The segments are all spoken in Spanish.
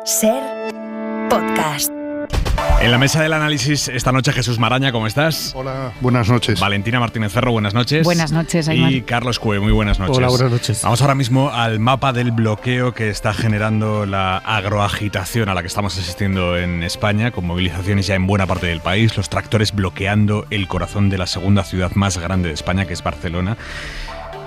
SER Podcast. En la mesa del análisis esta noche Jesús Maraña, ¿cómo estás? Hola, buenas noches. Valentina Martínez Ferro, buenas noches. Buenas noches, Aymar. Y Carlos Cue, muy buenas noches. Hola, buenas noches. Vamos ahora mismo al mapa del bloqueo que está generando la agroagitación a la que estamos asistiendo en España, con movilizaciones ya en buena parte del país, los tractores bloqueando el corazón de la segunda ciudad más grande de España, que es Barcelona.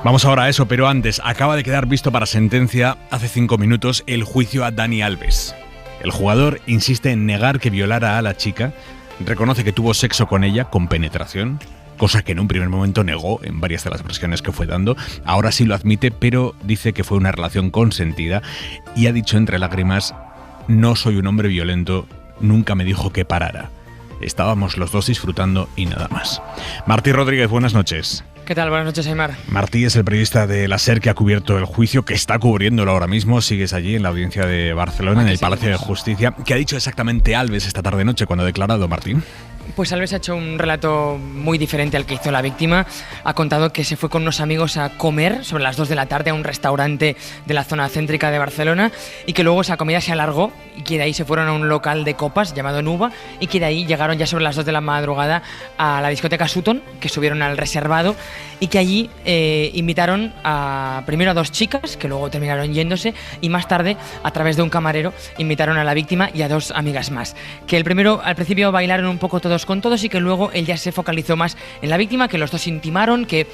Vamos ahora a eso, pero antes, acaba de quedar visto para sentencia hace 5 minutos el juicio a Dani Alves. El jugador insiste en negar que violara a la chica, reconoce que tuvo sexo con ella, con penetración, cosa que en un primer momento negó en varias de las versiones que fue dando. Ahora sí lo admite, pero dice que fue una relación consentida y ha dicho entre lágrimas: no soy un hombre violento, nunca me dijo que parara. Estábamos los dos disfrutando y nada más. Martí Rodríguez, buenas noches. ¿Qué tal? Buenas noches, Aymar. Martí es el periodista de la SER que ha cubierto el juicio, que está cubriéndolo ahora mismo. Sigues allí en la audiencia de Barcelona, en el Palacio de Justicia. ¿Qué ha dicho exactamente Alves esta tarde-noche cuando ha declarado, Martí? Pues Alves ha hecho un relato muy diferente al que hizo la víctima. Ha contado que se fue con unos amigos a comer sobre las 2 de la tarde a un restaurante de la zona céntrica de Barcelona y que luego esa comida se alargó y que de ahí se fueron a un local de copas llamado Nuba y que de ahí llegaron ya sobre las 2 de la madrugada a la discoteca Sutton, que subieron al reservado y que allí invitaron primero a 2 chicas que luego terminaron yéndose y más tarde, a través de un camarero, invitaron a la víctima y a 2 amigas más. Que al principio bailaron un poco todos con todos y que luego él ya se focalizó más en la víctima, que los dos intimaron, que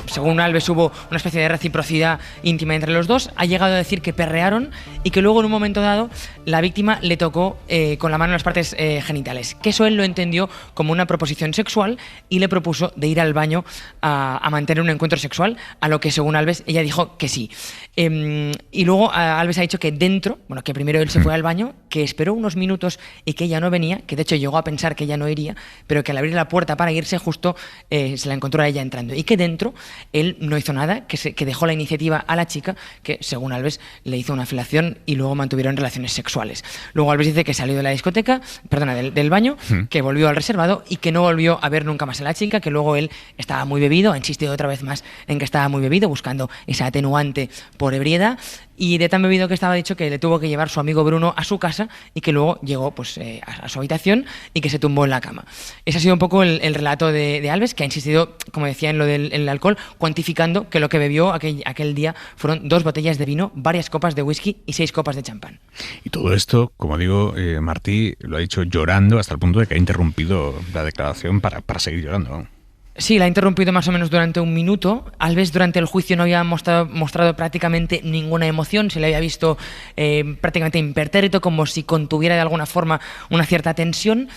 según Alves hubo una especie de reciprocidad íntima entre los dos. Ha llegado a decir que perrearon y que luego en un momento dado la víctima le tocó con la mano las partes genitales, que eso él lo entendió como una proposición sexual y le propuso de ir al baño a mantener un encuentro sexual, a lo que según Alves ella dijo que sí. Y luego Alves ha dicho que que primero él se fue al baño, que esperó unos minutos y que ella no venía, que de hecho llegó a pensar que ella no iría, pero que al abrir la puerta para irse justo se la encontró a ella entrando y que dentro él no hizo nada, que dejó la iniciativa a la chica, que según Alves le hizo una felación y luego mantuvieron relaciones sexuales. Luego Alves dice que salió de la discoteca, del baño, que volvió al reservado y que no volvió a ver nunca más a la chica, que luego él estaba muy bebido, ha insistido otra vez más en que estaba muy bebido, buscando esa atenuante por ebriedad, y de tan bebido que estaba, dicho que le tuvo que llevar su amigo Bruno a su casa y que luego llegó a su habitación y que se tumbó en la cama. Ese ha sido un poco el relato de Alves, que ha insistido, como decía, en lo del alcohol, cuantificando que lo que bebió aquel día fueron 2 botellas de vino, varias copas de whisky y 6 copas de champán. Y todo esto, como digo, Martí lo ha dicho llorando hasta el punto de que ha interrumpido la declaración para seguir llorando. Sí, la ha interrumpido más o menos durante 1 minuto. Alves durante el juicio no había mostrado prácticamente ninguna emoción, se le había visto prácticamente impertérrito, como si contuviera de alguna forma una cierta tensión.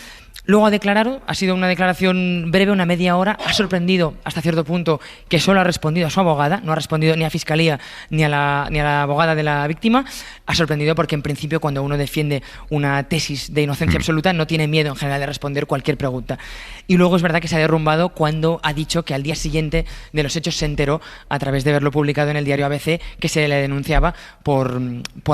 Luego ha declarado, ha sido una declaración breve, una media hora. Ha sorprendido hasta cierto punto que solo ha respondido a su abogada, no ha respondido ni a Fiscalía ni a la abogada de la víctima. Ha sorprendido porque en principio cuando uno defiende una tesis de inocencia absoluta no tiene miedo en general de responder cualquier pregunta. Y luego es verdad que se ha derrumbado cuando ha dicho que al día siguiente de los hechos se enteró, a través de verlo publicado en el diario ABC, que se le denunciaba por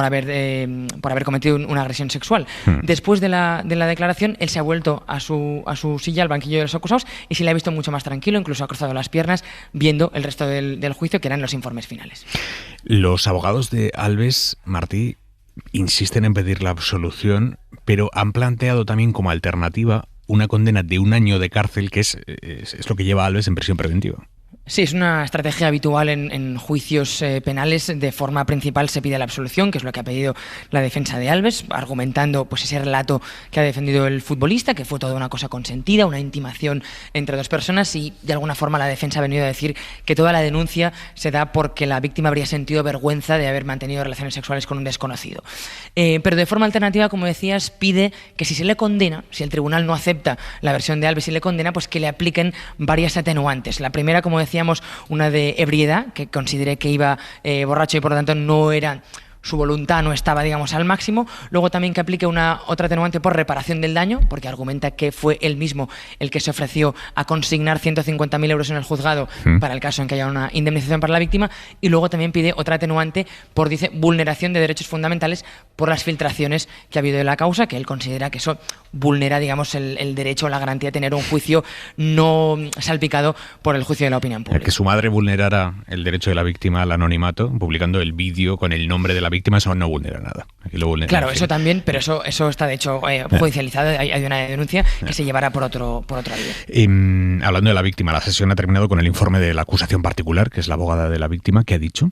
haber cometido una agresión sexual. Después de la declaración, él se ha vuelto a su silla, al banquillo de los acusados, y se le ha visto mucho más tranquilo, incluso ha cruzado las piernas viendo el resto del juicio, que eran los informes finales. Los abogados de Alves, Martí, insisten en pedir la absolución, pero han planteado también como alternativa una condena de 1 año de cárcel, que es lo que lleva a Alves en prisión preventiva. Sí, es una estrategia habitual en juicios penales. De forma principal se pide la absolución, que es lo que ha pedido la defensa de Alves, argumentando ese relato que ha defendido el futbolista, que fue toda una cosa consentida, una intimación entre 2 personas, y de alguna forma la defensa ha venido a decir que toda la denuncia se da porque la víctima habría sentido vergüenza de haber mantenido relaciones sexuales con un desconocido. Pero de forma alternativa, como decías, pide que si se le condena, si el tribunal no acepta la versión de Alves y le condena, pues que le apliquen varias atenuantes. La primera, como decíamos, una de ebriedad, que consideré que iba borracho y por lo tanto no era su voluntad no estaba, digamos, al máximo. Luego también que aplique otra atenuante por reparación del daño, porque argumenta que fue él mismo el que se ofreció a consignar 150.000 euros en el juzgado para el caso en que haya una indemnización para la víctima. Y luego también pide otra atenuante por, dice, vulneración de derechos fundamentales por las filtraciones que ha habido de la causa, que él considera que eso vulnera, digamos, el derecho o la garantía de tener un juicio no salpicado por el juicio de la opinión pública. Que su madre vulnerara el derecho de la víctima al anonimato, publicando el vídeo con el nombre de la víctima eso no vulnera nada. Aquí lo vulnera, claro, en fin. eso también, pero eso está de hecho judicializado. Hay una denuncia que se llevará por otra vía. Hablando de la víctima, la sesión ha terminado con el informe de la acusación particular, que es la abogada de la víctima, que ha dicho.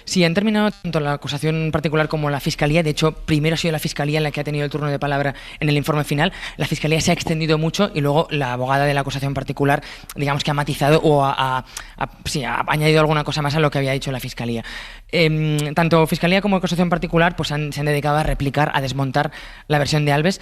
Sí, han terminado tanto la acusación particular como la Fiscalía. De hecho, primero ha sido la Fiscalía la que ha tenido el turno de palabra en el informe final. La Fiscalía se ha extendido mucho y luego la abogada de la acusación particular, digamos que ha matizado o ha añadido alguna cosa más a lo que había dicho la Fiscalía. Tanto Fiscalía como acusación particular pues se han dedicado a replicar, a desmontar la versión de Alves,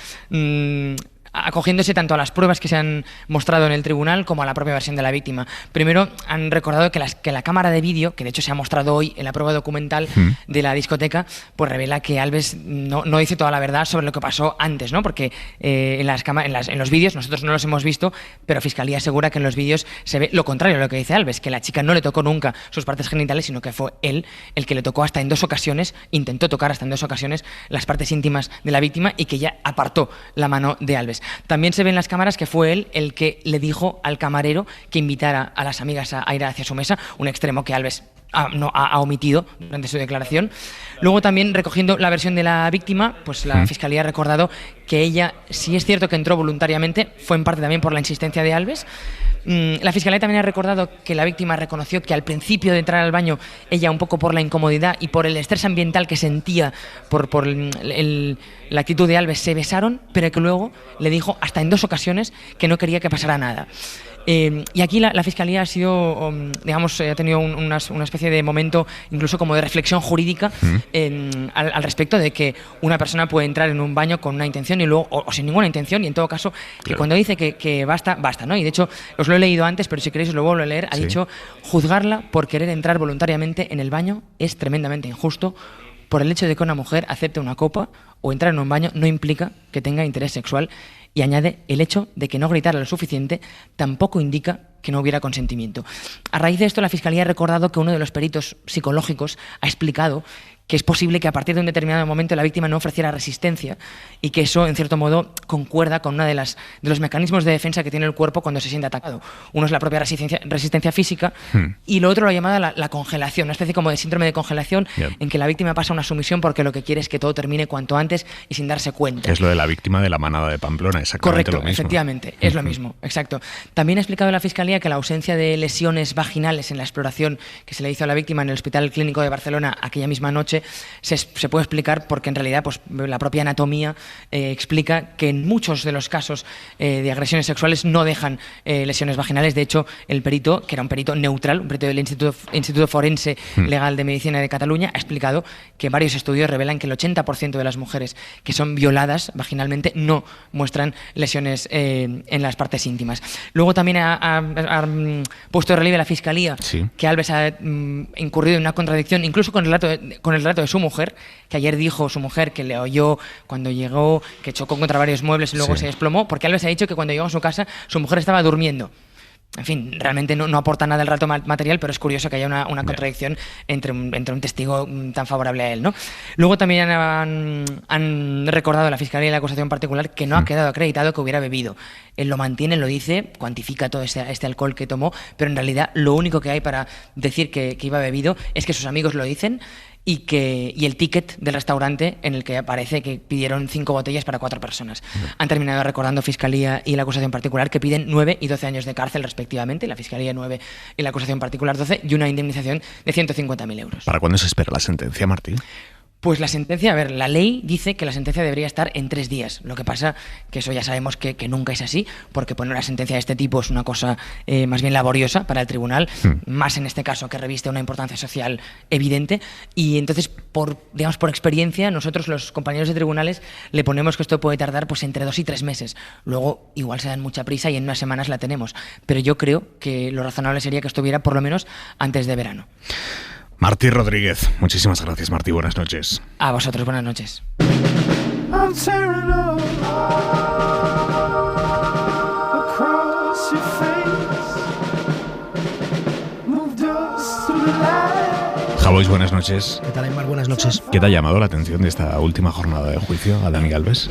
acogiéndose tanto a las pruebas que se han mostrado en el tribunal como a la propia versión de la víctima. Primero han recordado que la cámara de vídeo, que de hecho se ha mostrado hoy en la prueba documental de la discoteca, pues revela que Alves no dice toda la verdad sobre lo que pasó antes, ¿no? Porque en los vídeos, nosotros no los hemos visto, pero Fiscalía asegura que en los vídeos se ve lo contrario a lo que dice Alves, que la chica no le tocó nunca sus partes genitales, sino que fue él el que le tocó hasta en 2 ocasiones, intentó tocar hasta en 2 ocasiones las partes íntimas de la víctima y que ya apartó la mano de Alves. También se ve en las cámaras que fue él el que le dijo al camarero que invitara a las amigas a ir hacia su mesa, un extremo que Alves ha omitido durante su declaración. Luego también, recogiendo la versión de la víctima, pues la Fiscalía ha recordado que ella, si es cierto que entró voluntariamente, fue en parte también por la insistencia de Alves. La Fiscalía también ha recordado que la víctima reconoció que al principio de entrar al baño, ella, un poco por la incomodidad y por el estrés ambiental que sentía por la actitud de Alves, se besaron, pero que luego le dijo hasta en 2 ocasiones que no quería que pasara nada. Y aquí la Fiscalía ha sido, digamos, ha tenido una especie de momento incluso como de reflexión jurídica al respecto de que una persona puede entrar en un baño con una intención y luego, o sin ninguna intención, y en todo caso, que cuando dice que basta, ¿no? Y de hecho, os lo he leído antes, pero si queréis os lo vuelvo a leer, ha dicho: juzgarla por querer entrar voluntariamente en el baño es tremendamente injusto. Por el hecho de que una mujer acepte una copa o entrar en un baño no implica que tenga interés sexual. Y añade: el hecho de que no gritara lo suficiente tampoco indica que no hubiera consentimiento. A raíz de esto, la Fiscalía ha recordado que uno de los peritos psicológicos ha explicado que es posible que a partir de un determinado momento la víctima no ofreciera resistencia y que eso, en cierto modo, concuerda con uno de los mecanismos de defensa que tiene el cuerpo cuando se siente atacado. Uno es la propia resistencia física y lo otro lo llamada la congelación, una especie como de síndrome de congelación en que la víctima pasa una sumisión porque lo que quiere es que todo termine cuanto antes y sin darse cuenta. Es lo de la víctima de la manada de Pamplona, exactamente. Correcto, lo mismo. efectivamente, es lo mismo, exacto. También ha explicado la Fiscalía que la ausencia de lesiones vaginales en la exploración que se le hizo a la víctima en el Hospital Clínico de Barcelona aquella misma noche se puede explicar porque en realidad pues, la propia anatomía explica que en muchos de los casos de agresiones sexuales no dejan lesiones vaginales. De hecho, el perito, que era un perito neutral, un perito del Instituto Forense Legal de Medicina de Cataluña, ha explicado que varios estudios revelan que el 80% de las mujeres que son violadas vaginalmente no muestran lesiones en las partes íntimas. Luego también ha puesto de relieve la Fiscalía que Alves ha incurrido en una contradicción, incluso con el relato de su mujer, que ayer dijo su mujer que le oyó cuando llegó, que chocó contra varios muebles y luego se desplomó, porque Alves ha dicho que cuando llegó a su casa su mujer estaba durmiendo. En fin, realmente no aporta nada el relato material, pero es curioso que haya una contradicción entre un testigo tan favorable a él, ¿no? Luego también han recordado la Fiscalía y la acusación particular que no ha quedado acreditado que hubiera bebido. Él lo mantiene, lo dice, cuantifica todo este alcohol que tomó, pero en realidad lo único que hay para decir que iba bebido es que sus amigos lo dicen y el ticket del restaurante en el que aparece que pidieron 5 botellas para 4 personas. Han terminado recordando Fiscalía y la acusación particular que piden 9 y 12 años de cárcel respectivamente, la Fiscalía 9 y la acusación particular 12, y una indemnización de 150.000 euros. ¿Para cuándo se espera la sentencia, Martí? Pues la sentencia, la ley dice que la sentencia debería estar en 3 días. Lo que pasa que eso ya sabemos que nunca es así, porque poner una sentencia de este tipo es una cosa más bien laboriosa para el tribunal, más en este caso que reviste una importancia social evidente. Y entonces, por experiencia, nosotros los compañeros de tribunales le ponemos que esto puede tardar pues entre 2 y 3 meses. Luego igual se dan mucha prisa y en unas semanas la tenemos. Pero yo creo que lo razonable sería que estuviera por lo menos antes de verano. Martí Rodríguez, muchísimas gracias, Martí, buenas noches. A vosotros, buenas noches. Javois, buenas noches. ¿Qué tal, Aymar? Buenas noches. ¿Qué te ha llamado la atención de esta última jornada de juicio a Dani Alves?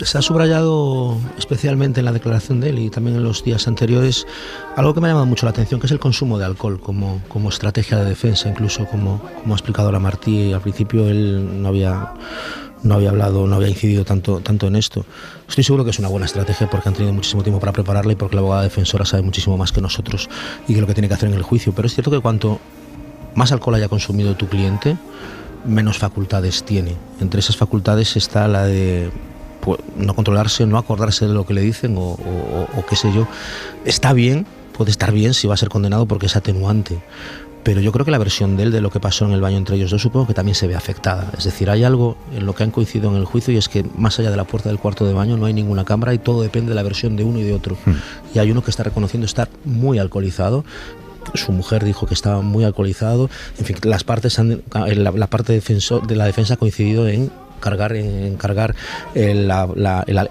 Se ha subrayado especialmente en la declaración de él y también en los días anteriores algo que me ha llamado mucho la atención, que es el consumo de alcohol como estrategia de defensa, incluso como ha explicado la Martí. Al principio él no había hablado, no había incidido tanto en esto. Estoy seguro que es una buena estrategia porque han tenido muchísimo tiempo para prepararla y porque la abogada defensora sabe muchísimo más que nosotros y que lo que tiene que hacer en el juicio. Pero es cierto que cuanto más alcohol haya consumido tu cliente, menos facultades tiene. Entre esas facultades está la de no controlarse, no acordarse de lo que le dicen o qué sé yo. Está bien, puede estar bien si va a ser condenado porque es atenuante. Pero yo creo que la versión de él de lo que pasó en el baño entre ellos dos supongo que también se ve afectada. Es decir, hay algo en lo que han coincidido en el juicio y es que más allá de la puerta del cuarto de baño no hay ninguna cámara y todo depende de la versión de uno y de otro. Y hay uno que está reconociendo estar muy alcoholizado. Su mujer dijo que estaba muy alcoholizado. En fin, la parte de la defensa ha coincidido en cargar el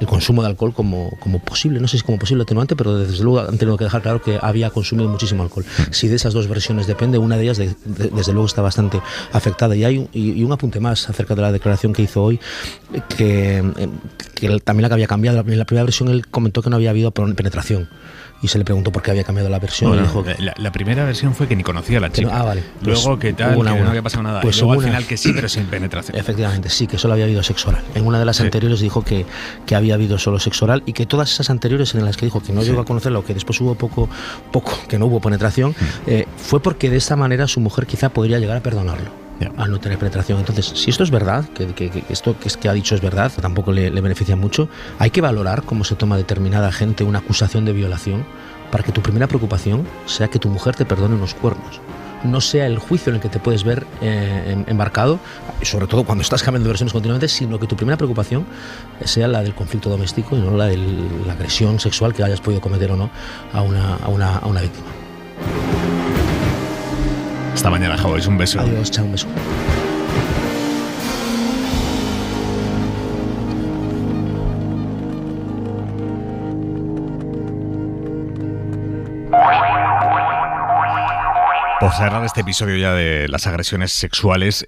consumo de alcohol como posible, no sé si como posible atenuante, pero desde luego han tenido que dejar claro que había consumido muchísimo alcohol. Si de esas dos versiones depende, una de ellas desde luego está bastante afectada. Y un apunte más acerca de la declaración que hizo hoy, que también la que había cambiado. En la primera versión él comentó que no había habido penetración. Y se le preguntó por qué había cambiado la versión. Bueno, y dijo la primera versión fue que ni conocía a la chica. Vale. Pues luego que tal, que no había pasado nada. Pues y luego al final que sí, pero sin penetración. Efectivamente, sí, que solo había habido sexo oral. En una de las anteriores dijo que había habido solo sexo oral y que todas esas anteriores en las que dijo que no llegó a conocerla o que después hubo poco, que no hubo penetración, fue porque de esta manera su mujer quizá podría llegar a perdonarlo. Al no tener penetración. Entonces, si esto es verdad, que esto que ha dicho es verdad, tampoco le beneficia mucho, hay que valorar cómo se toma determinada gente una acusación de violación para que tu primera preocupación sea que tu mujer te perdone unos cuernos. No sea el juicio en el que te puedes ver embarcado, sobre todo cuando estás cambiando de versiones continuamente, sino que tu primera preocupación sea la del conflicto doméstico y no la de la agresión sexual que hayas podido cometer o no a una víctima. Hasta mañana, Javois, un beso. Adiós, chao, un beso. Por cerrar este episodio ya de las agresiones sexuales,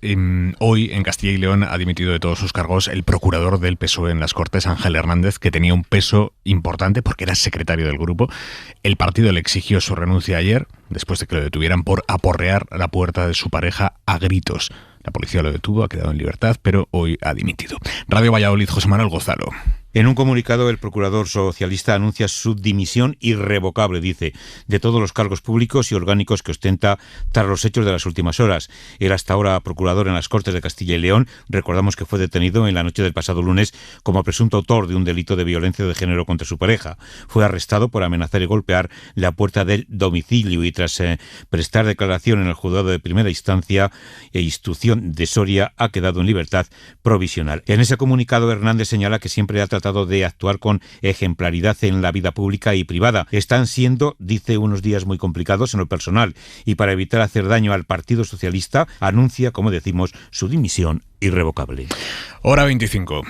hoy en Castilla y León ha dimitido de todos sus cargos el procurador del PSOE en las Cortes, Ángel Hernández, que tenía un peso importante porque era secretario del grupo. El partido le exigió su renuncia ayer, después de que lo detuvieran por aporrear la puerta de su pareja a gritos. La policía lo detuvo, ha quedado en libertad, pero hoy ha dimitido. Radio Valladolid, José Manuel Gonzalo. En un comunicado, el procurador socialista anuncia su dimisión irrevocable, dice, de todos los cargos públicos y orgánicos que ostenta tras los hechos de las últimas horas. Era hasta ahora procurador en las Cortes de Castilla y León. Recordamos que fue detenido en la noche del pasado lunes como presunto autor de un delito de violencia de género contra su pareja. Fue arrestado por amenazar y golpear la puerta del domicilio y tras prestar declaración en el juzgado de primera instancia e instrucción de Soria ha quedado en libertad provisional. En ese comunicado, Hernández señala que siempre ha tratado de actuar con ejemplaridad en la vida pública y privada. Están siendo, dice, unos días muy complicados en lo personal y para evitar hacer daño al Partido Socialista anuncia, como decimos, su dimisión irrevocable. Hora 25.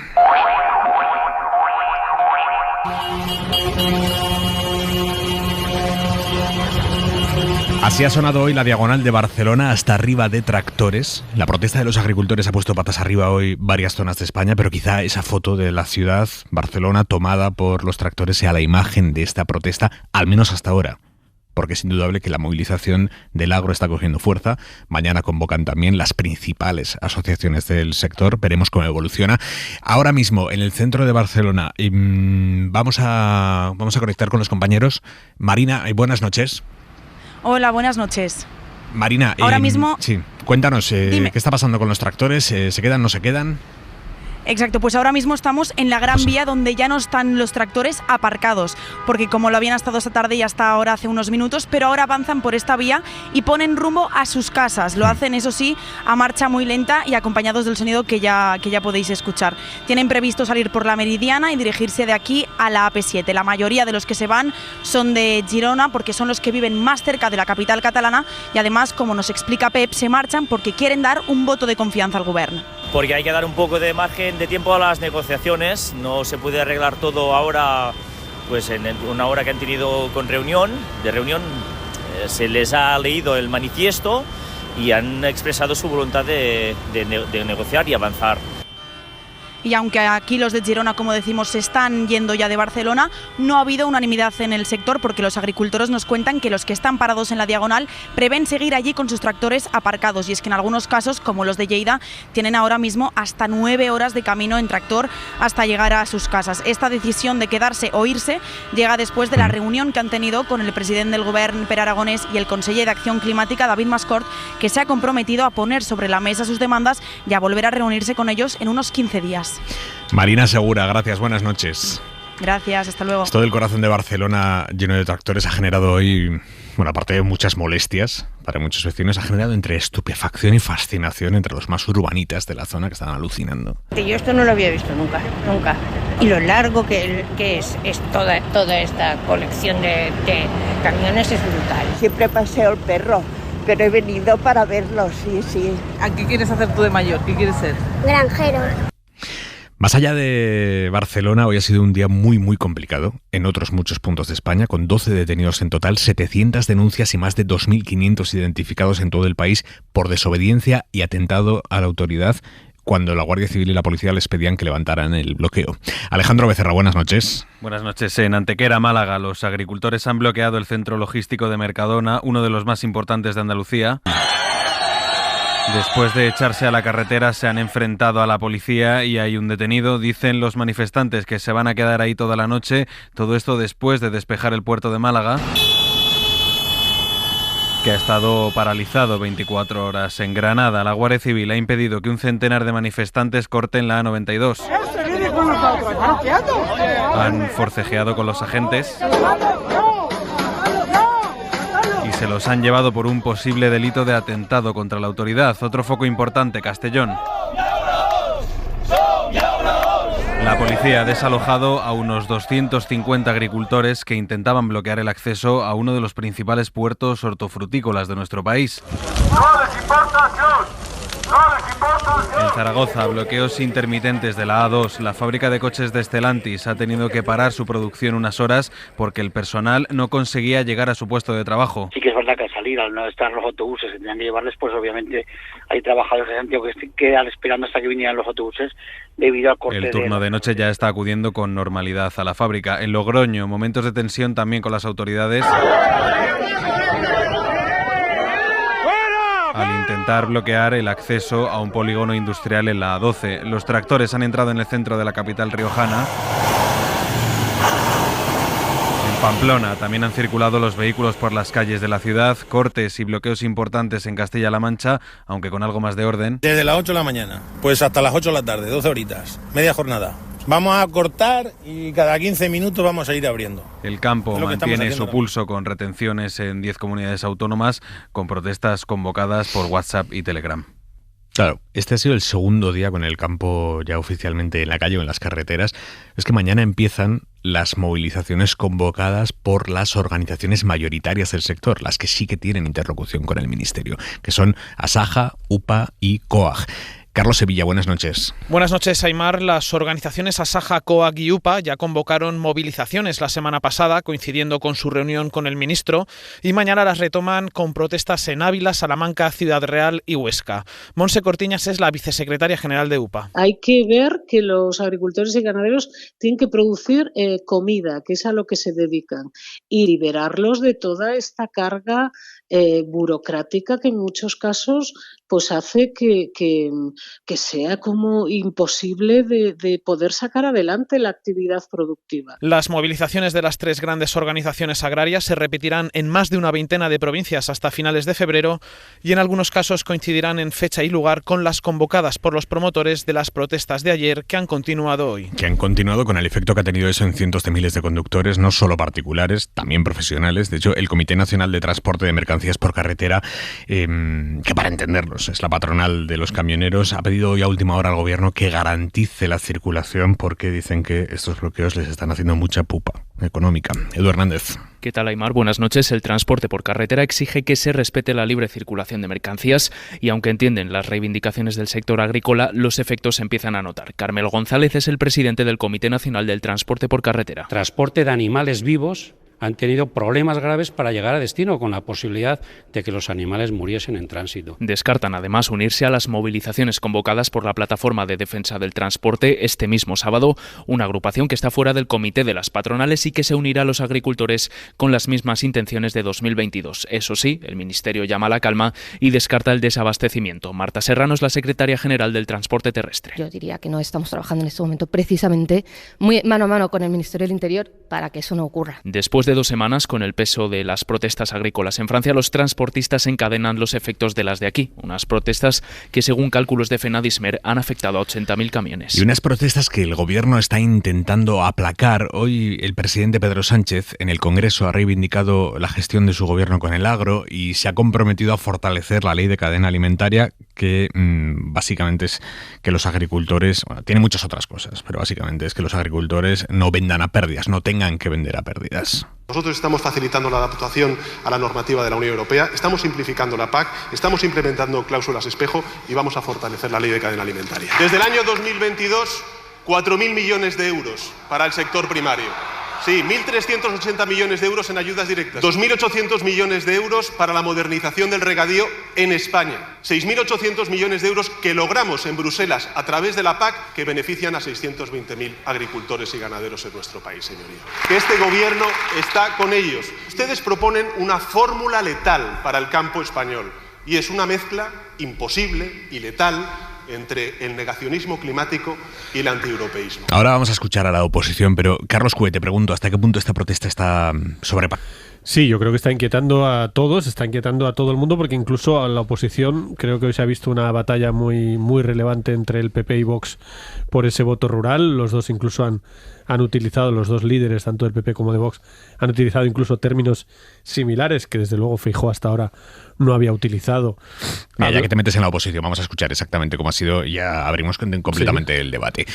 Así ha sonado hoy la diagonal de Barcelona hasta arriba de tractores. La protesta de los agricultores ha puesto patas arriba hoy varias zonas de España, pero quizá esa foto de la ciudad, Barcelona, tomada por los tractores, sea la imagen de esta protesta, al menos hasta ahora. Porque es indudable que la movilización del agro está cogiendo fuerza. Mañana convocan también las principales asociaciones del sector. Veremos cómo evoluciona. Ahora mismo, en el centro de Barcelona, vamos a conectar con los compañeros. Marina, buenas noches. Hola, buenas noches. Marina, ahora mismo... Sí, cuéntanos, ¿qué está pasando con los tractores? ¿Se quedan, no se quedan? Exacto, pues ahora mismo estamos en la Gran Vía donde ya no están los tractores aparcados, porque como lo habían estado esta tarde y hasta ahora hace unos minutos, pero ahora avanzan por esta vía y ponen rumbo a sus casas. Lo hacen, eso sí, a marcha muy lenta y acompañados del sonido que ya podéis escuchar. Tienen previsto salir por la Meridiana y dirigirse de aquí a la AP7. La mayoría de los que se van son de Girona porque son los que viven más cerca de la capital catalana y además, como nos explica Pep, se marchan porque quieren dar un voto de confianza al gobierno. Porque hay que dar un poco de margen de tiempo a las negociaciones, no se puede arreglar todo ahora, pues en una hora que han tenido de reunión, se les ha leído el manifiesto y han expresado su voluntad de negociar y avanzar. Y aunque aquí los de Girona, como decimos, se están yendo ya de Barcelona, no ha habido unanimidad en el sector, porque los agricultores nos cuentan que los que están parados en la Diagonal prevén seguir allí con sus tractores aparcados, y es que en algunos casos, como los de Lleida, tienen ahora mismo hasta 9 horas de camino en tractor hasta llegar a sus casas. Esta decisión de quedarse o irse llega después de la reunión que han tenido con el presidente del Govern, Pere Aragonès, y el conseller de Acción Climática, David Mascort, que se ha comprometido a poner sobre la mesa sus demandas y a volver a reunirse con ellos en unos 15 días. Marina Segura, gracias, buenas noches. Gracias, hasta luego. Esto del corazón de Barcelona lleno de tractores ha generado hoy, bueno, aparte de muchas molestias para muchos vecinos, ha generado entre estupefacción y fascinación entre los más urbanitas de la zona, que estaban alucinando. Yo esto no lo había visto nunca. Y lo largo que es toda esta colección de camiones es brutal. Siempre paseo el perro, pero he venido para verlo, sí. ¿A qué quieres hacer tú de mayor? ¿Qué quieres ser? Granjero. Más allá de Barcelona, hoy ha sido un día muy, muy complicado en otros muchos puntos de España, con 12 detenidos en total, 700 denuncias y más de 2.500 identificados en todo el país por desobediencia y atentado a la autoridad, cuando la Guardia Civil y la policía les pedían que levantaran el bloqueo. Alejandro Becerra, buenas noches. Buenas noches. En Antequera, Málaga, los agricultores han bloqueado el centro logístico de Mercadona, uno de los más importantes de Andalucía. Después de echarse a la carretera, se han enfrentado a la policía y hay un detenido. Dicen los manifestantes que se van a quedar ahí toda la noche. Todo esto después de despejar el puerto de Málaga, que ha estado paralizado 24 horas. En Granada, la Guardia Civil ha impedido que un centenar de manifestantes corten la A92. Han forcejeado con los agentes y se los han llevado por un posible delito de atentado contra la autoridad. Otro foco importante, Castellón. La policía ha desalojado a unos 250 agricultores que intentaban bloquear el acceso a uno de los principales puertos hortofrutícolas de nuestro país. En Zaragoza, bloqueos intermitentes de la A2. La fábrica de coches de Stellantis ha tenido que parar su producción unas horas porque el personal no conseguía llegar a su puesto de trabajo. Sí que es verdad que al salir, al no estar los autobuses que tenían que llevarles, pues obviamente hay trabajadores que se han tenido que quedar esperando hasta que vinieran los autobuses debido al corte. El turno de noche ya está acudiendo con normalidad a la fábrica. En Logroño, momentos de tensión también con las autoridades al intentar bloquear el acceso a un polígono industrial en la A12. Los tractores han entrado en el centro de la capital riojana. En Pamplona también han circulado los vehículos por las calles de la ciudad, cortes y bloqueos importantes en Castilla-La Mancha, aunque con algo más de orden. Desde las 8 de la mañana, pues hasta las 8 de la tarde, 12 horitas, media jornada. Vamos a cortar y cada 15 minutos vamos a ir abriendo. El campo mantiene su pulso con retenciones en 10 comunidades autónomas, con protestas convocadas por WhatsApp y Telegram. Claro, este ha sido el segundo día con el campo ya oficialmente en la calle o en las carreteras. Es que mañana empiezan las movilizaciones convocadas por las organizaciones mayoritarias del sector, las que sí que tienen interlocución con el Ministerio, que son Asaja, UPA y COAG. Carlos Sevilla, buenas noches. Buenas noches, Aimar. Las organizaciones Asaja, COAG y UPA ya convocaron movilizaciones la semana pasada, coincidiendo con su reunión con el ministro, y mañana las retoman con protestas en Ávila, Salamanca, Ciudad Real y Huesca. Monse Cortiñas es la vicesecretaria general de UPA. Hay que ver que los agricultores y ganaderos tienen que producir comida, que es a lo que se dedican, y liberarlos de toda esta carga burocrática que en muchos casos pues hace que sea como imposible de poder sacar adelante la actividad productiva. Las movilizaciones de las tres grandes organizaciones agrarias se repetirán en más de una veintena de provincias hasta finales de febrero y en algunos casos coincidirán en fecha y lugar con las convocadas por los promotores de las protestas de ayer, que han continuado hoy. Que han continuado con el efecto que ha tenido eso en cientos de miles de conductores, no solo particulares, también profesionales. De hecho, el Comité Nacional de Transporte de Mercancías por Carretera, que para entenderlos es la patronal de los camioneros, ha pedido hoy a última hora al gobierno que garantice la circulación, porque dicen que estos bloqueos les están haciendo mucha pupa económica. Edu Hernández. ¿Qué tal, Aimar? Buenas noches. El transporte por carretera exige que se respete la libre circulación de mercancías y, aunque entienden las reivindicaciones del sector agrícola, los efectos se empiezan a notar. Carmelo González es el presidente del Comité Nacional del Transporte por Carretera. Transporte de animales vivos han tenido problemas graves para llegar a destino, con la posibilidad de que los animales muriesen en tránsito. Descartan además unirse a las movilizaciones convocadas por la Plataforma de Defensa del Transporte este mismo sábado, una agrupación que está fuera del comité de las patronales y que se unirá a los agricultores con las mismas intenciones de 2022. Eso sí, el Ministerio llama a la calma y descarta el desabastecimiento. Marta Serrano es la secretaria general del Transporte Terrestre. Yo diría que no estamos trabajando en este momento precisamente muy mano a mano con el Ministerio del Interior para que eso no ocurra. Después de 2 semanas, con el peso de las protestas agrícolas en Francia, los transportistas encadenan los efectos de las de aquí. Unas protestas que, según cálculos de Fenadismer, han afectado a 80.000 camiones. Y unas protestas que el gobierno está intentando aplacar. Hoy el presidente Pedro Sánchez en el Congreso ha reivindicado la gestión de su gobierno con el agro y se ha comprometido a fortalecer la ley de cadena alimentaria, que básicamente es que los agricultores, bueno, tiene muchas otras cosas, pero básicamente es que los agricultores no vendan a pérdidas, no tengan que vender a pérdidas. Nosotros estamos facilitando la adaptación a la normativa de la Unión Europea, estamos simplificando la PAC, estamos implementando cláusulas espejo y vamos a fortalecer la ley de cadena alimentaria. Desde el año 2022, 4.000 millones de euros para el sector primario. Sí, 1.380 millones de euros en ayudas directas, 2.800 millones de euros para la modernización del regadío en España, 6.800 millones de euros que logramos en Bruselas a través de la PAC, que benefician a 620.000 agricultores y ganaderos en nuestro país, señoría. Que este gobierno está con ellos. Ustedes proponen una fórmula letal para el campo español y es una mezcla imposible y letal entre el negacionismo climático y el antieuropeísmo. Ahora vamos a escuchar a la oposición, pero Carlos Cue, te pregunto, ¿hasta qué punto esta protesta está sobrepasada? Sí, yo creo que está inquietando a todos, está inquietando a todo el mundo, porque incluso a la oposición creo que hoy se ha visto una batalla muy, muy relevante entre el PP y Vox por ese voto rural. Los dos incluso han utilizado, los dos líderes, tanto del PP como de Vox, han utilizado incluso términos similares que desde luego Feijóo hasta ahora no había utilizado. Mira, ya que te metes en la oposición, vamos a escuchar exactamente cómo ha sido, ya abrimos completamente el debate.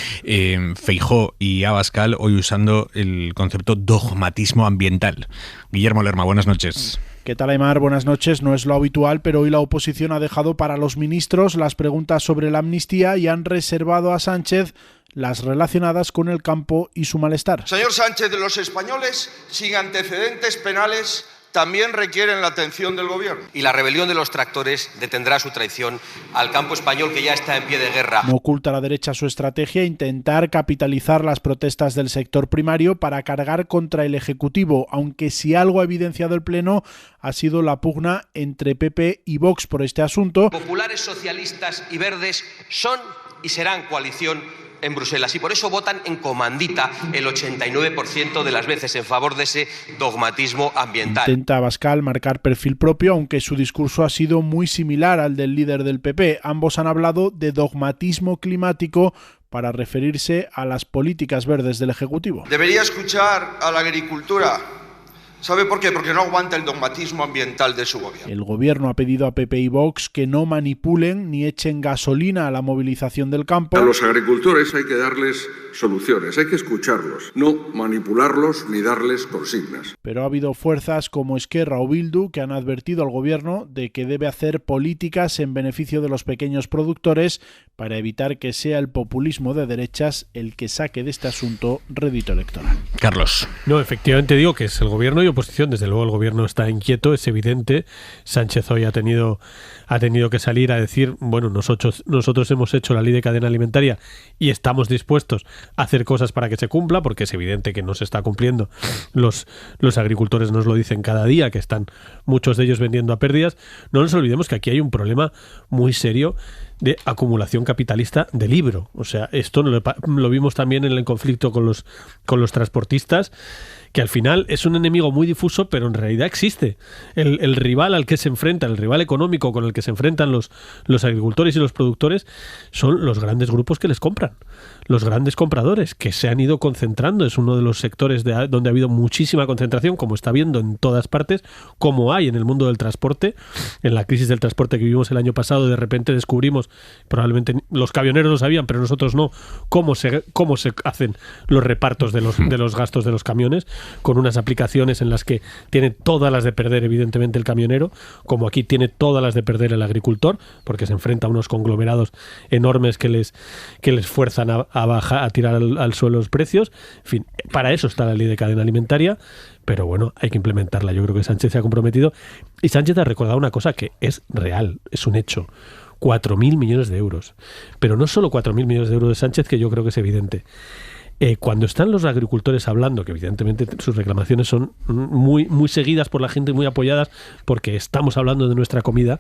Feijóo y Abascal hoy usando el concepto dogmatismo ambiental. Guillermo Lerma, buenas noches. ¿Qué tal, Aimar? Buenas noches. No es lo habitual, pero hoy la oposición ha dejado para los ministros las preguntas sobre la amnistía y han reservado a Sánchez las relacionadas con el campo y su malestar. Señor Sánchez, los españoles sin antecedentes penales también requieren la atención del gobierno. Y la rebelión de los tractores detendrá su traición al campo español, que ya está en pie de guerra. No oculta la derecha su estrategia: intentar capitalizar las protestas del sector primario para cargar contra el Ejecutivo, aunque si algo ha evidenciado el Pleno ha sido la pugna entre PP y Vox por este asunto. Populares, socialistas y verdes son y serán coalición en Bruselas y por eso votan en comandita el 89% de las veces en favor de ese dogmatismo ambiental. Intenta Abascal marcar perfil propio, aunque su discurso ha sido muy similar al del líder del PP. Ambos han hablado de dogmatismo climático para referirse a las políticas verdes del Ejecutivo. Debería escuchar a la agricultura. ¿Sabe por qué? Porque no aguanta el dogmatismo ambiental de su gobierno. El gobierno ha pedido a PP y Vox que no manipulen ni echen gasolina a la movilización del campo. A los agricultores hay que darles soluciones, hay que escucharlos, no manipularlos ni darles consignas. Pero ha habido fuerzas como Esquerra o Bildu que han advertido al gobierno de que debe hacer políticas en beneficio de los pequeños productores para evitar que sea el populismo de derechas el que saque de este asunto rédito electoral. Carlos. No, efectivamente digo que es el gobierno y oposición. Desde luego el gobierno está inquieto, es evidente. Sánchez hoy ha tenido que salir a decir, bueno, nosotros hemos hecho la ley de cadena alimentaria y estamos dispuestos a hacer cosas para que se cumpla, porque es evidente que no se está cumpliendo. Los agricultores nos lo dicen cada día, que están muchos de ellos vendiendo a pérdidas. No nos olvidemos que aquí hay un problema muy serio de acumulación capitalista de libro. O sea, esto lo vimos también en el conflicto con los transportistas, que al final es un enemigo muy difuso, pero en realidad existe. El rival al que se enfrentan, el rival económico con el que se enfrentan los agricultores y los productores, son los grandes grupos que les compran, los grandes compradores, que se han ido concentrando. Es uno de los sectores donde ha habido muchísima concentración, como está habiendo en todas partes, como hay en el mundo del transporte. En la crisis del transporte que vivimos el año pasado, de repente descubrimos sabíamos, probablemente los camioneros lo sabían, pero nosotros no, cómo se hacen los repartos de los gastos de los camiones, con unas aplicaciones en las que tiene todas las de perder evidentemente el camionero, como aquí tiene todas las de perder el agricultor, porque se enfrenta a unos conglomerados enormes que les fuerzan a tirar al suelo los precios. En fin, para eso está la ley de cadena alimentaria, pero bueno, hay que implementarla. Yo creo que Sánchez se ha comprometido, y Sánchez ha recordado una cosa que es real, es un hecho: 4.000 millones de euros. Pero no solo 4.000 millones de euros de Sánchez, que yo creo que es evidente. Cuando están los agricultores hablando, que evidentemente sus reclamaciones son muy, muy seguidas por la gente, muy apoyadas, porque estamos hablando de nuestra comida,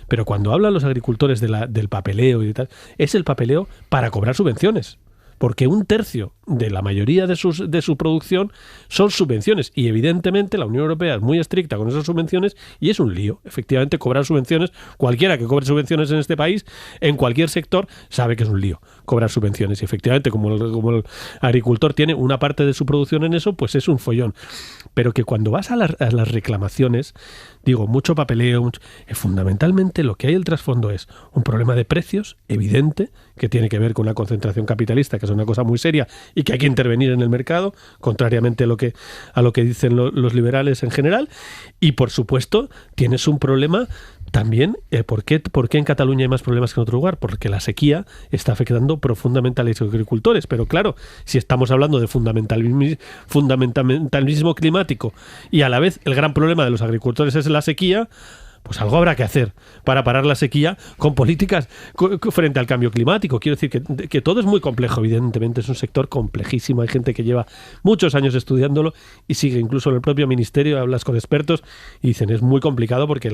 pero cuando hablan los agricultores del papeleo y tal, es el papeleo para cobrar subvenciones. Porque 1/3 de la mayoría de su producción son subvenciones, y evidentemente la Unión Europea es muy estricta con esas subvenciones y es un lío. Efectivamente, cobrar subvenciones, cualquiera que cobre subvenciones en este país, en cualquier sector, sabe que es un lío cobrar subvenciones, y efectivamente como el agricultor tiene una parte de su producción en eso, pues es un follón. Pero que cuando vas a las reclamaciones, digo, mucho papeleo, fundamentalmente lo que hay el trasfondo es un problema de precios evidente, que tiene que ver con una concentración capitalista, que es una cosa muy seria y que hay que intervenir en el mercado, contrariamente a lo que dicen los liberales en general. Y por supuesto tienes un problema también. ¿Por qué en Cataluña hay más problemas que en otro lugar? Porque la sequía está afectando profundamente a los agricultores. Pero claro, si estamos hablando de fundamentalismo climático y a la vez el gran problema de los agricultores es la sequía, pues algo habrá que hacer para parar la sequía con políticas frente al cambio climático. Quiero decir que todo es muy complejo, evidentemente, es un sector complejísimo. Hay gente que lleva muchos años estudiándolo y sigue, incluso en el propio ministerio, hablas con expertos y dicen es muy complicado porque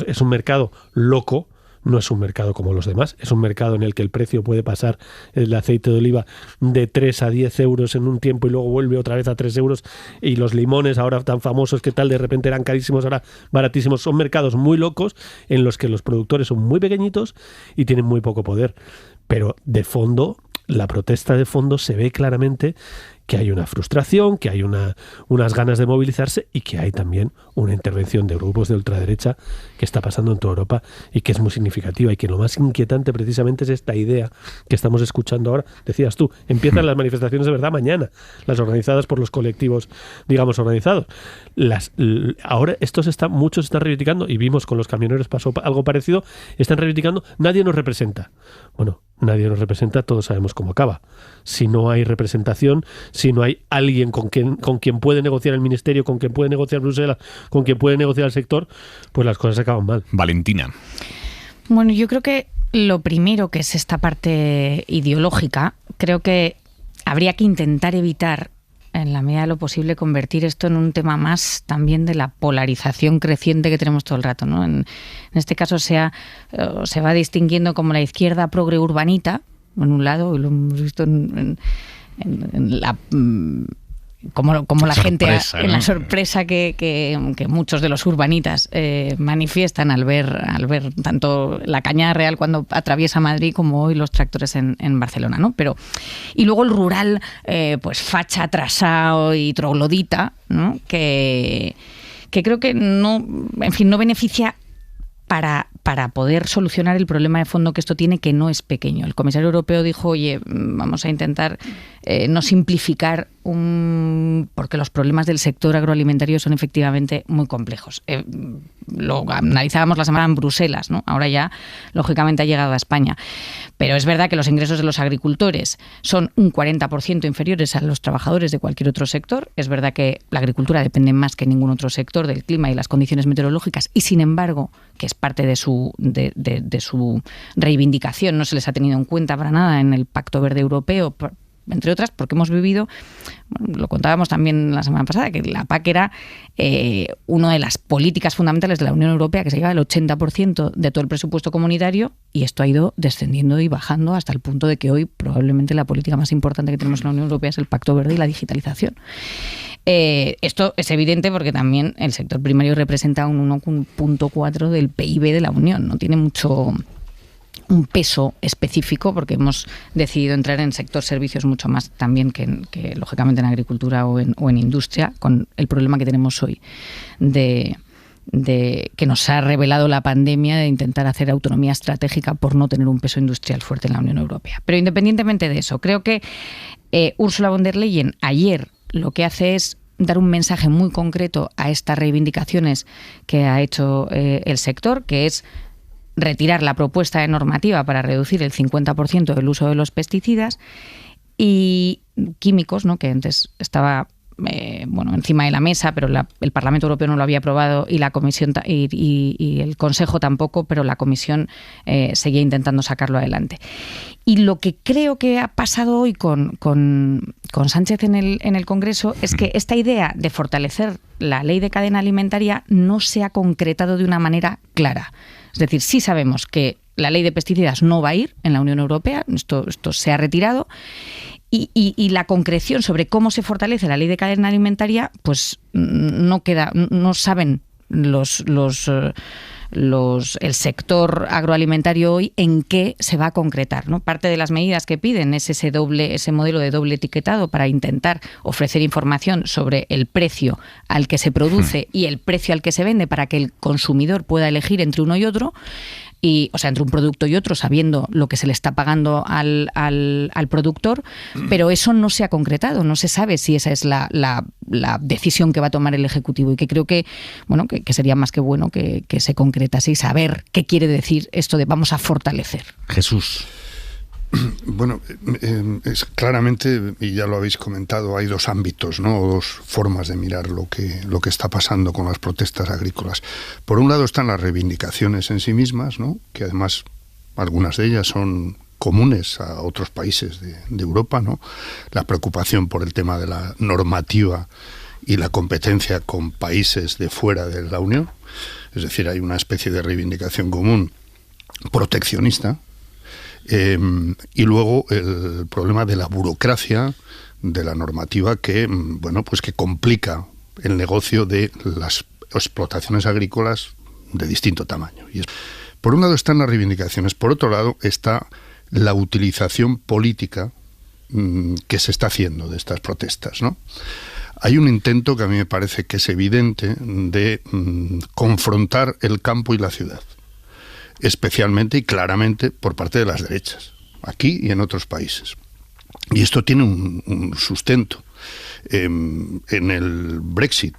es un mercado loco. No es un mercado como los demás, es un mercado en el que el precio puede pasar, el aceite de oliva, de 3 a 10 euros en un tiempo y luego vuelve otra vez a 3 euros, y los limones ahora tan famosos que tal, de repente eran carísimos, ahora baratísimos. Son mercados muy locos en los que los productores son muy pequeñitos y tienen muy poco poder. Pero de fondo, la protesta de fondo se ve claramente que hay una frustración, que hay unas ganas de movilizarse, y que hay también una intervención de grupos de ultraderecha que está pasando en toda Europa y que es muy significativa, y que lo más inquietante precisamente es esta idea que estamos escuchando ahora. Decías tú, empiezan las manifestaciones de verdad mañana, las organizadas por los colectivos, digamos, organizados. Ahora muchos están reivindicando, y vimos con los camioneros pasó algo parecido, están reivindicando, nadie nos representa. Bueno, nadie nos representa, todos sabemos cómo acaba. Si no hay representación, si no hay alguien con quien puede negociar el ministerio, con quien puede negociar Bruselas, con quien puede negociar el sector, pues las cosas acaban mal. Valentina. Bueno, yo creo que lo primero, que es esta parte ideológica, creo que habría que intentar evitar, en la medida de lo posible, convertir esto en un tema más también de la polarización creciente que tenemos todo el rato, ¿no? En este caso se va distinguiendo como la izquierda progre urbanita, en un lado, y lo hemos visto en la... Como la gente, ¿no? En la sorpresa que muchos de los urbanitas manifiestan al ver tanto la Cañada Real cuando atraviesa Madrid como hoy los tractores en Barcelona, ¿no? Y luego el rural, pues facha, atrasado y troglodita, ¿no? Que creo que no beneficia para poder solucionar el problema de fondo que esto tiene, que no es pequeño. El comisario europeo dijo, oye, vamos a intentar no simplificar porque los problemas del sector agroalimentario son efectivamente muy complejos. Lo analizábamos la semana en Bruselas, ¿no? Ahora ya, lógicamente, ha llegado a España. Pero es verdad que los ingresos de los agricultores son un 40% inferiores a los trabajadores de cualquier otro sector. Es verdad que la agricultura depende más que ningún otro sector del clima y las condiciones meteorológicas, y sin embargo, que es parte de su reivindicación, no se les ha tenido en cuenta para nada en el Pacto Verde Europeo, entre otras porque hemos vivido, lo contábamos también la semana pasada, que la PAC era una de las políticas fundamentales de la Unión Europea, que se lleva el 80% de todo el presupuesto comunitario, y esto ha ido descendiendo y bajando hasta el punto de que hoy probablemente la política más importante que tenemos en la Unión Europea es el Pacto Verde y la digitalización. Esto es evidente porque también el sector primario representa un 1,4% del PIB de la Unión, no tiene mucho un peso específico, porque hemos decidido entrar en sector servicios mucho más también que lógicamente en agricultura o en industria, con el problema que tenemos hoy de que nos ha revelado la pandemia, de intentar hacer autonomía estratégica por no tener un peso industrial fuerte en la Unión Europea. Pero independientemente de eso, creo que Ursula von der Leyen ayer lo que hace es dar un mensaje muy concreto a estas reivindicaciones que ha hecho el sector, que es retirar la propuesta de normativa para reducir el 50% del uso de los pesticidas y químicos, ¿no?, que antes estaba encima de la mesa, pero el Parlamento Europeo no lo había aprobado y la Comisión y el Consejo tampoco, pero la Comisión seguía intentando sacarlo adelante. Y lo que creo que ha pasado hoy con Sánchez en el Congreso es que esta idea de fortalecer la ley de cadena alimentaria no se ha concretado de una manera clara. Es decir, sí sabemos que la ley de pesticidas no va a ir en la Unión Europea, esto se ha retirado, y la concreción sobre cómo se fortalece la ley de cadena alimentaria, pues no saben el sector agroalimentario hoy en qué se va a concretar, ¿no? Parte de las medidas que piden es ese modelo de doble etiquetado para intentar ofrecer información sobre el precio al que se produce y el precio al que se vende, para que el consumidor pueda elegir entre uno y otro. Entre un producto y otro, sabiendo lo que se le está pagando al productor, pero eso no se ha concretado, no se sabe si esa es la decisión que va a tomar el Ejecutivo, y que creo que sería más que bueno que se concretase y saber qué quiere decir esto de vamos a fortalecer. Jesús. Bueno, es claramente, y ya lo habéis comentado, hay dos ámbitos, ¿no? O dos formas de mirar lo que está pasando con las protestas agrícolas. Por un lado están las reivindicaciones en sí mismas, ¿no?, que además algunas de ellas son comunes a otros países de Europa, ¿no? La preocupación por el tema de la normativa y la competencia con países de fuera de la Unión. Es decir, hay una especie de reivindicación común proteccionista. Y luego el problema de la burocracia, de la normativa que complica el negocio de las explotaciones agrícolas de distinto tamaño. Por un lado están las reivindicaciones, por otro lado está la utilización política que se está haciendo de estas protestas, ¿no? Hay un intento que a mí me parece que es evidente de confrontar el campo y la ciudad, especialmente y claramente por parte de las derechas, aquí y en otros países. Y esto tiene un sustento. En el Brexit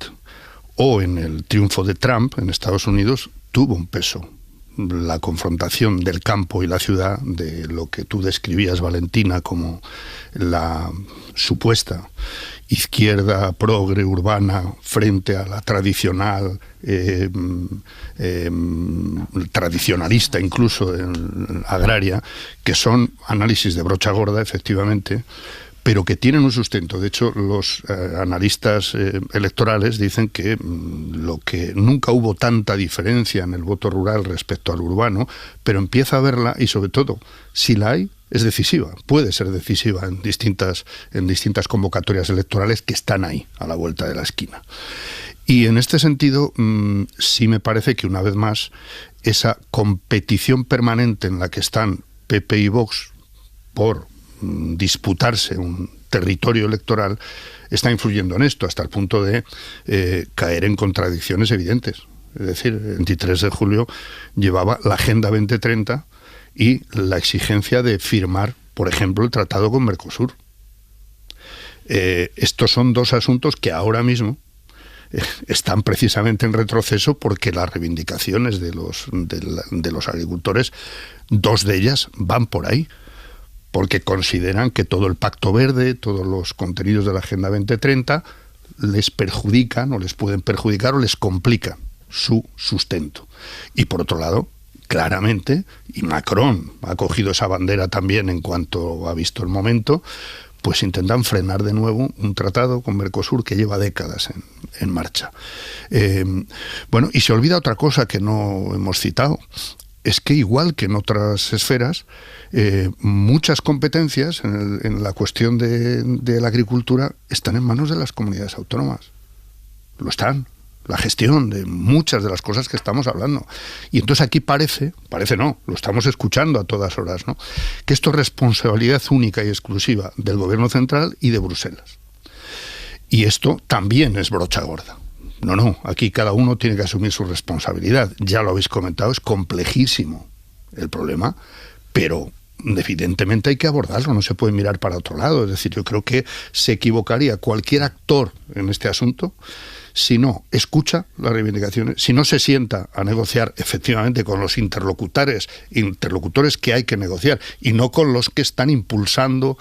o en el triunfo de Trump en Estados Unidos tuvo un peso la confrontación del campo y la ciudad, de lo que tú describías, Valentina, como la supuesta izquierda progre urbana frente a la tradicional, tradicionalista incluso agraria, que son análisis de brocha gorda, efectivamente, pero que tienen un sustento. De hecho, los analistas electorales dicen que lo que nunca hubo tanta diferencia en el voto rural respecto al urbano, pero empieza a haberla, y sobre todo, si la hay, es decisiva, puede ser decisiva en distintas convocatorias electorales que están ahí, a la vuelta de la esquina. Y en este sentido, sí me parece que una vez más, esa competición permanente en la que están PP y Vox por disputarse un territorio electoral está influyendo en esto, hasta el punto de caer en contradicciones evidentes. Es decir, el 23 de julio llevaba la Agenda 2030 y la exigencia de firmar, por ejemplo, el tratado con Mercosur. Estos son dos asuntos que ahora mismo están precisamente en retroceso, porque las reivindicaciones de los agricultores, dos de ellas van por ahí, porque consideran que todo el Pacto Verde, todos los contenidos de la Agenda 2030 les perjudican, o les pueden perjudicar, o les complican su sustento. Y por otro lado, claramente, y Macron ha cogido esa bandera también en cuanto ha visto el momento, pues intentan frenar de nuevo un tratado con Mercosur que lleva décadas en marcha. Y se olvida otra cosa que no hemos citado, es que igual que en otras esferas, muchas competencias en la cuestión de la agricultura están en manos de las comunidades autónomas. Lo están. La gestión de muchas de las cosas que estamos hablando. Y entonces aquí parece no, lo estamos escuchando a todas horas, ¿no?, que esto es responsabilidad única y exclusiva del Gobierno central y de Bruselas. Y esto también es brocha gorda. No, aquí cada uno tiene que asumir su responsabilidad. Ya lo habéis comentado, es complejísimo el problema, pero evidentemente hay que abordarlo, no se puede mirar para otro lado. Es decir, yo creo que se equivocaría cualquier actor en este asunto si no escucha las reivindicaciones, si no se sienta a negociar efectivamente con los interlocutores que hay que negociar, y no con los que están impulsando,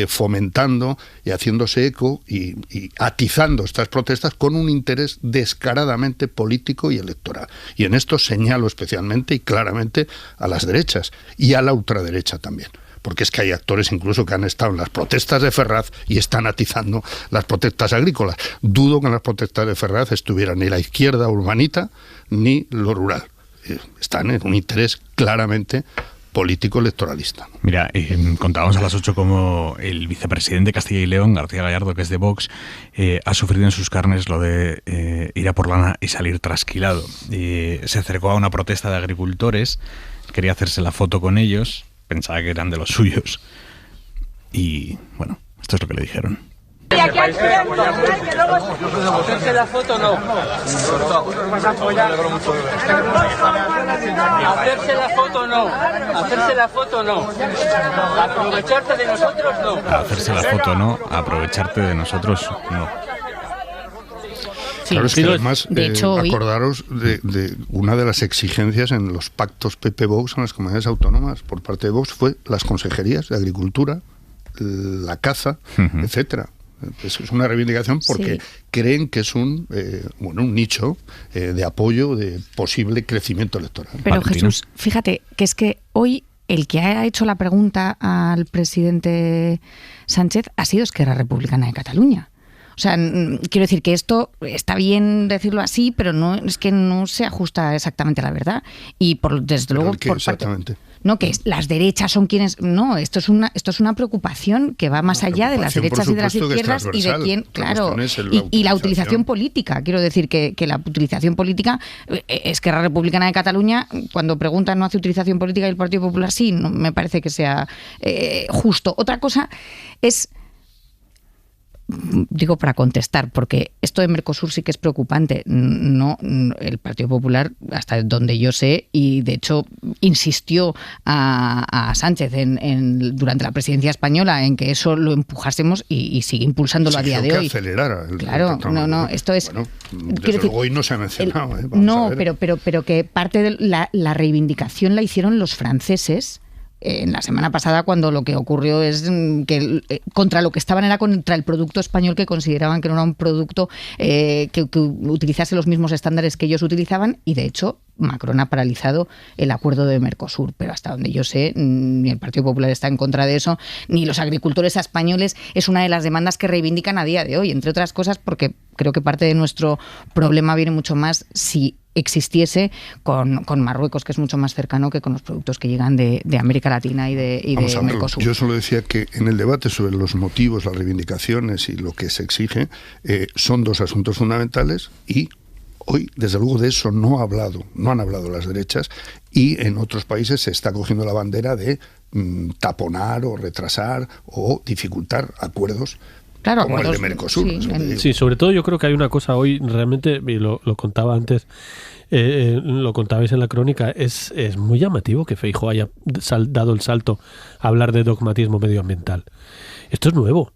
fomentando y haciéndose eco y atizando estas protestas con un interés descaradamente político y electoral. Y en esto señalo especialmente y claramente a las derechas y a la ultraderecha también. Porque es que hay actores incluso que han estado en las protestas de Ferraz y están atizando las protestas agrícolas. Dudo que en las protestas de Ferraz estuviera ni la izquierda urbanita ni lo rural. Están en un interés claramente político-electoralista. Mira, contábamos a las 8 cómo el vicepresidente de Castilla y León, García Gallardo, que es de Vox, ha sufrido en sus carnes lo de ir a por lana y salir trasquilado. Se acercó a una protesta de agricultores, quería hacerse la foto con ellos, pensaba que eran de los suyos. Y bueno, esto es lo que le dijeron. Hacerse la foto no. Hacerse la foto no. Hacerse la foto no. Aprovecharte de nosotros no. Hacerse la foto no. Aprovecharte de nosotros no. Claro, es que además, de hecho, acordaros de una de las exigencias en los pactos PP-Vox en las comunidades autónomas por parte de Vox fue las consejerías de Agricultura, la caza, etcétera. Es una reivindicación porque creen que es un nicho de apoyo de posible crecimiento electoral. Pero Jesús, fíjate que es que hoy el que ha hecho la pregunta al presidente Sánchez ha sido Esquerra Republicana de Cataluña. O sea, quiero decir que esto está bien decirlo así, pero no es que no se ajusta exactamente a la verdad. Y desde luego por exactamente. No, que las derechas son quienes... No, esto es una preocupación que va más allá de las derechas y de las izquierdas y de quién... Claro, y la utilización política. Quiero decir que la utilización política... Esquerra Republicana de Cataluña, cuando preguntan no hace utilización política y el Partido Popular sí, no me parece que sea justo. Otra cosa es... Digo para contestar, porque esto de Mercosur sí que es preocupante. No, el Partido Popular, hasta donde yo sé, y de hecho insistió a Sánchez durante la presidencia española en que eso lo empujásemos y sigue impulsándolo a día de hoy. Acelerara esto es... Bueno, desde luego hoy no se ha mencionado. Pero que parte de la reivindicación la hicieron los franceses en la semana pasada, cuando lo que ocurrió es que contra lo que estaban era contra el producto español, que consideraban que no era un producto que utilizase los mismos estándares que ellos utilizaban, y de hecho Macron ha paralizado el acuerdo de Mercosur, pero hasta donde yo sé ni el Partido Popular está en contra de eso, ni los agricultores españoles. Es una de las demandas que reivindican a día de hoy, entre otras cosas porque creo que parte de nuestro problema viene mucho más si existiese con Marruecos, que es mucho más cercano que con los productos que llegan de América Latina y de Mercosur. Yo solo decía que en el debate sobre los motivos, las reivindicaciones y lo que se exige, son dos asuntos fundamentales, y hoy, desde luego, de eso no han hablado las derechas, y en otros países se está cogiendo la bandera de taponar o retrasar o dificultar acuerdos. Claro, como el de Mercosur. Sí, sobre todo yo creo que hay una cosa hoy realmente, y lo contaba antes, lo contabais en la crónica, es muy llamativo que Feijóo haya dado el salto a hablar de dogmatismo medioambiental. Esto es nuevo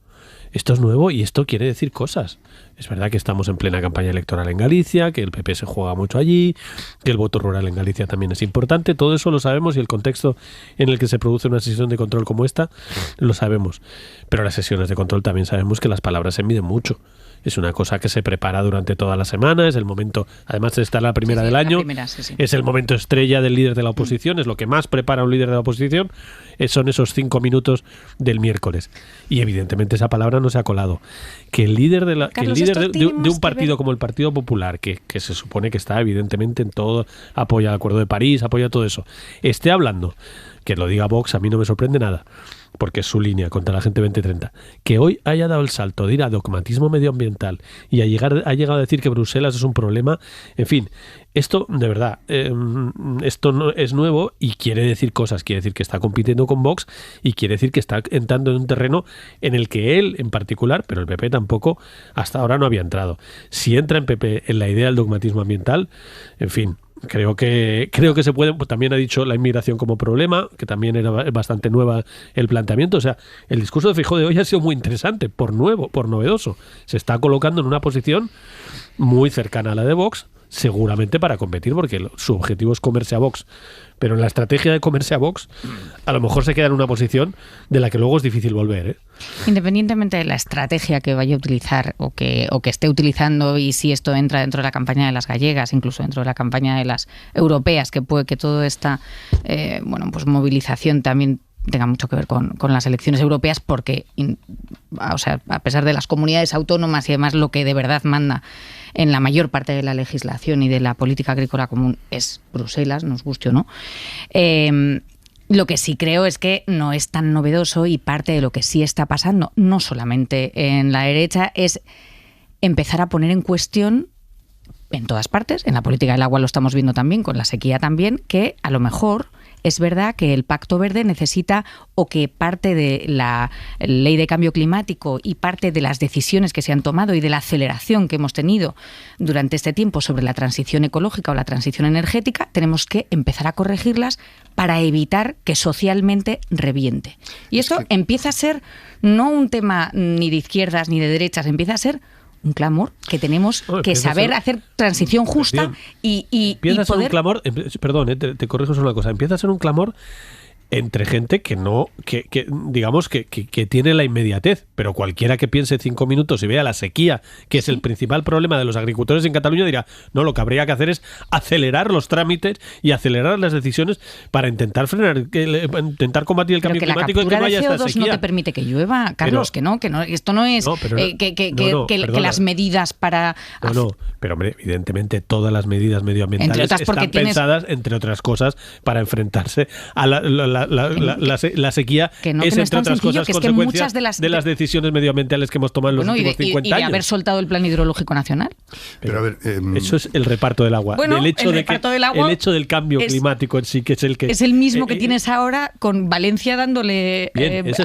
y esto quiere decir cosas. Es verdad que estamos en plena campaña electoral en Galicia, que el PP se juega mucho allí, que el voto rural en Galicia también es importante. Todo eso lo sabemos, y el contexto en el que se produce una sesión de control como esta lo sabemos. Pero las sesiones de control también sabemos que las palabras se miden mucho. Es una cosa que se prepara durante toda la semana, es el momento, además de estar la primera del año, es el momento estrella del líder de la oposición, es lo que más prepara un líder de la oposición, son esos 5 minutos del miércoles. Y evidentemente esa palabra no se ha colado. Que el líder de un partido como el Partido Popular, que se supone que está evidentemente en todo, apoya el Acuerdo de París, apoya todo eso, esté hablando que lo diga Vox a mí no me sorprende nada, porque es su línea contra la Agenda 2030. Que hoy haya dado el salto de ir a dogmatismo medioambiental y ha llegado a decir que Bruselas es un problema, en fin, esto de verdad, esto no es nuevo y quiere decir cosas, quiere decir que está compitiendo con Vox y quiere decir que está entrando en un terreno en el que él en particular, pero el PP tampoco, hasta ahora no había entrado. Si entra en PP en la idea del dogmatismo ambiental, en fin, creo que se puede. Pues también ha dicho la inmigración como problema, que también era bastante nueva el planteamiento. O sea, el discurso de Feijóo de hoy ha sido muy interesante, por novedoso. Se está colocando en una posición muy cercana a la de Vox, seguramente para competir, porque su objetivo es comerse a Vox. Pero en la estrategia de comerse a Vox, a lo mejor se queda en una posición de la que luego es difícil volver, ¿eh? Independientemente de la estrategia que vaya a utilizar o que esté utilizando, y si esto entra dentro de la campaña de las gallegas, incluso dentro de la campaña de las europeas, que puede que toda esta pues movilización también tenga mucho que ver con las elecciones europeas, porque o sea, a pesar de las comunidades autónomas y demás, lo que de verdad manda en la mayor parte de la legislación y de la política agrícola común es Bruselas, nos guste o no. Lo que sí creo es que no es tan novedoso, y parte de lo que sí está pasando, no solamente en la derecha, es empezar a poner en cuestión en todas partes. En la política del agua lo estamos viendo también, con la sequía también, que a lo mejor es verdad que el Pacto Verde necesita, o que parte de la ley de cambio climático y parte de las decisiones que se han tomado y de la aceleración que hemos tenido durante este tiempo sobre la transición ecológica o la transición energética, tenemos que empezar a corregirlas para evitar que socialmente reviente. Y eso empieza a ser no un tema ni de izquierdas ni de derechas, empieza a ser un clamor que tenemos que saber hacer transición justa y empieza a ser poder... un clamor, perdón, te corrijo solo una cosa, empieza a ser un clamor entre gente que no, que digamos que tiene la inmediatez, pero cualquiera que piense 5 minutos y vea la sequía, que es el principal problema de los agricultores en Cataluña, dirá, no, lo que habría que hacer es acelerar los trámites y acelerar las decisiones para intentar frenar, intentar combatir el cambio climático y que no haya esta sequía. No te permite que llueva, Carlos, pero, que no, esto no es que las medidas para... Pero hombre, evidentemente todas las medidas medioambientales están pensadas, entre otras cosas, para enfrentarse a la sequía, que es entre otras cosas consecuencia de las decisiones medioambientales que hemos tomado en los últimos 50 años. Y de haber soltado el Plan Hidrológico Nacional. Pero a ver, eso es el reparto del agua. Bueno, el hecho del cambio climático en sí, que es el que... Es el mismo que tienes ahora con Valencia dándole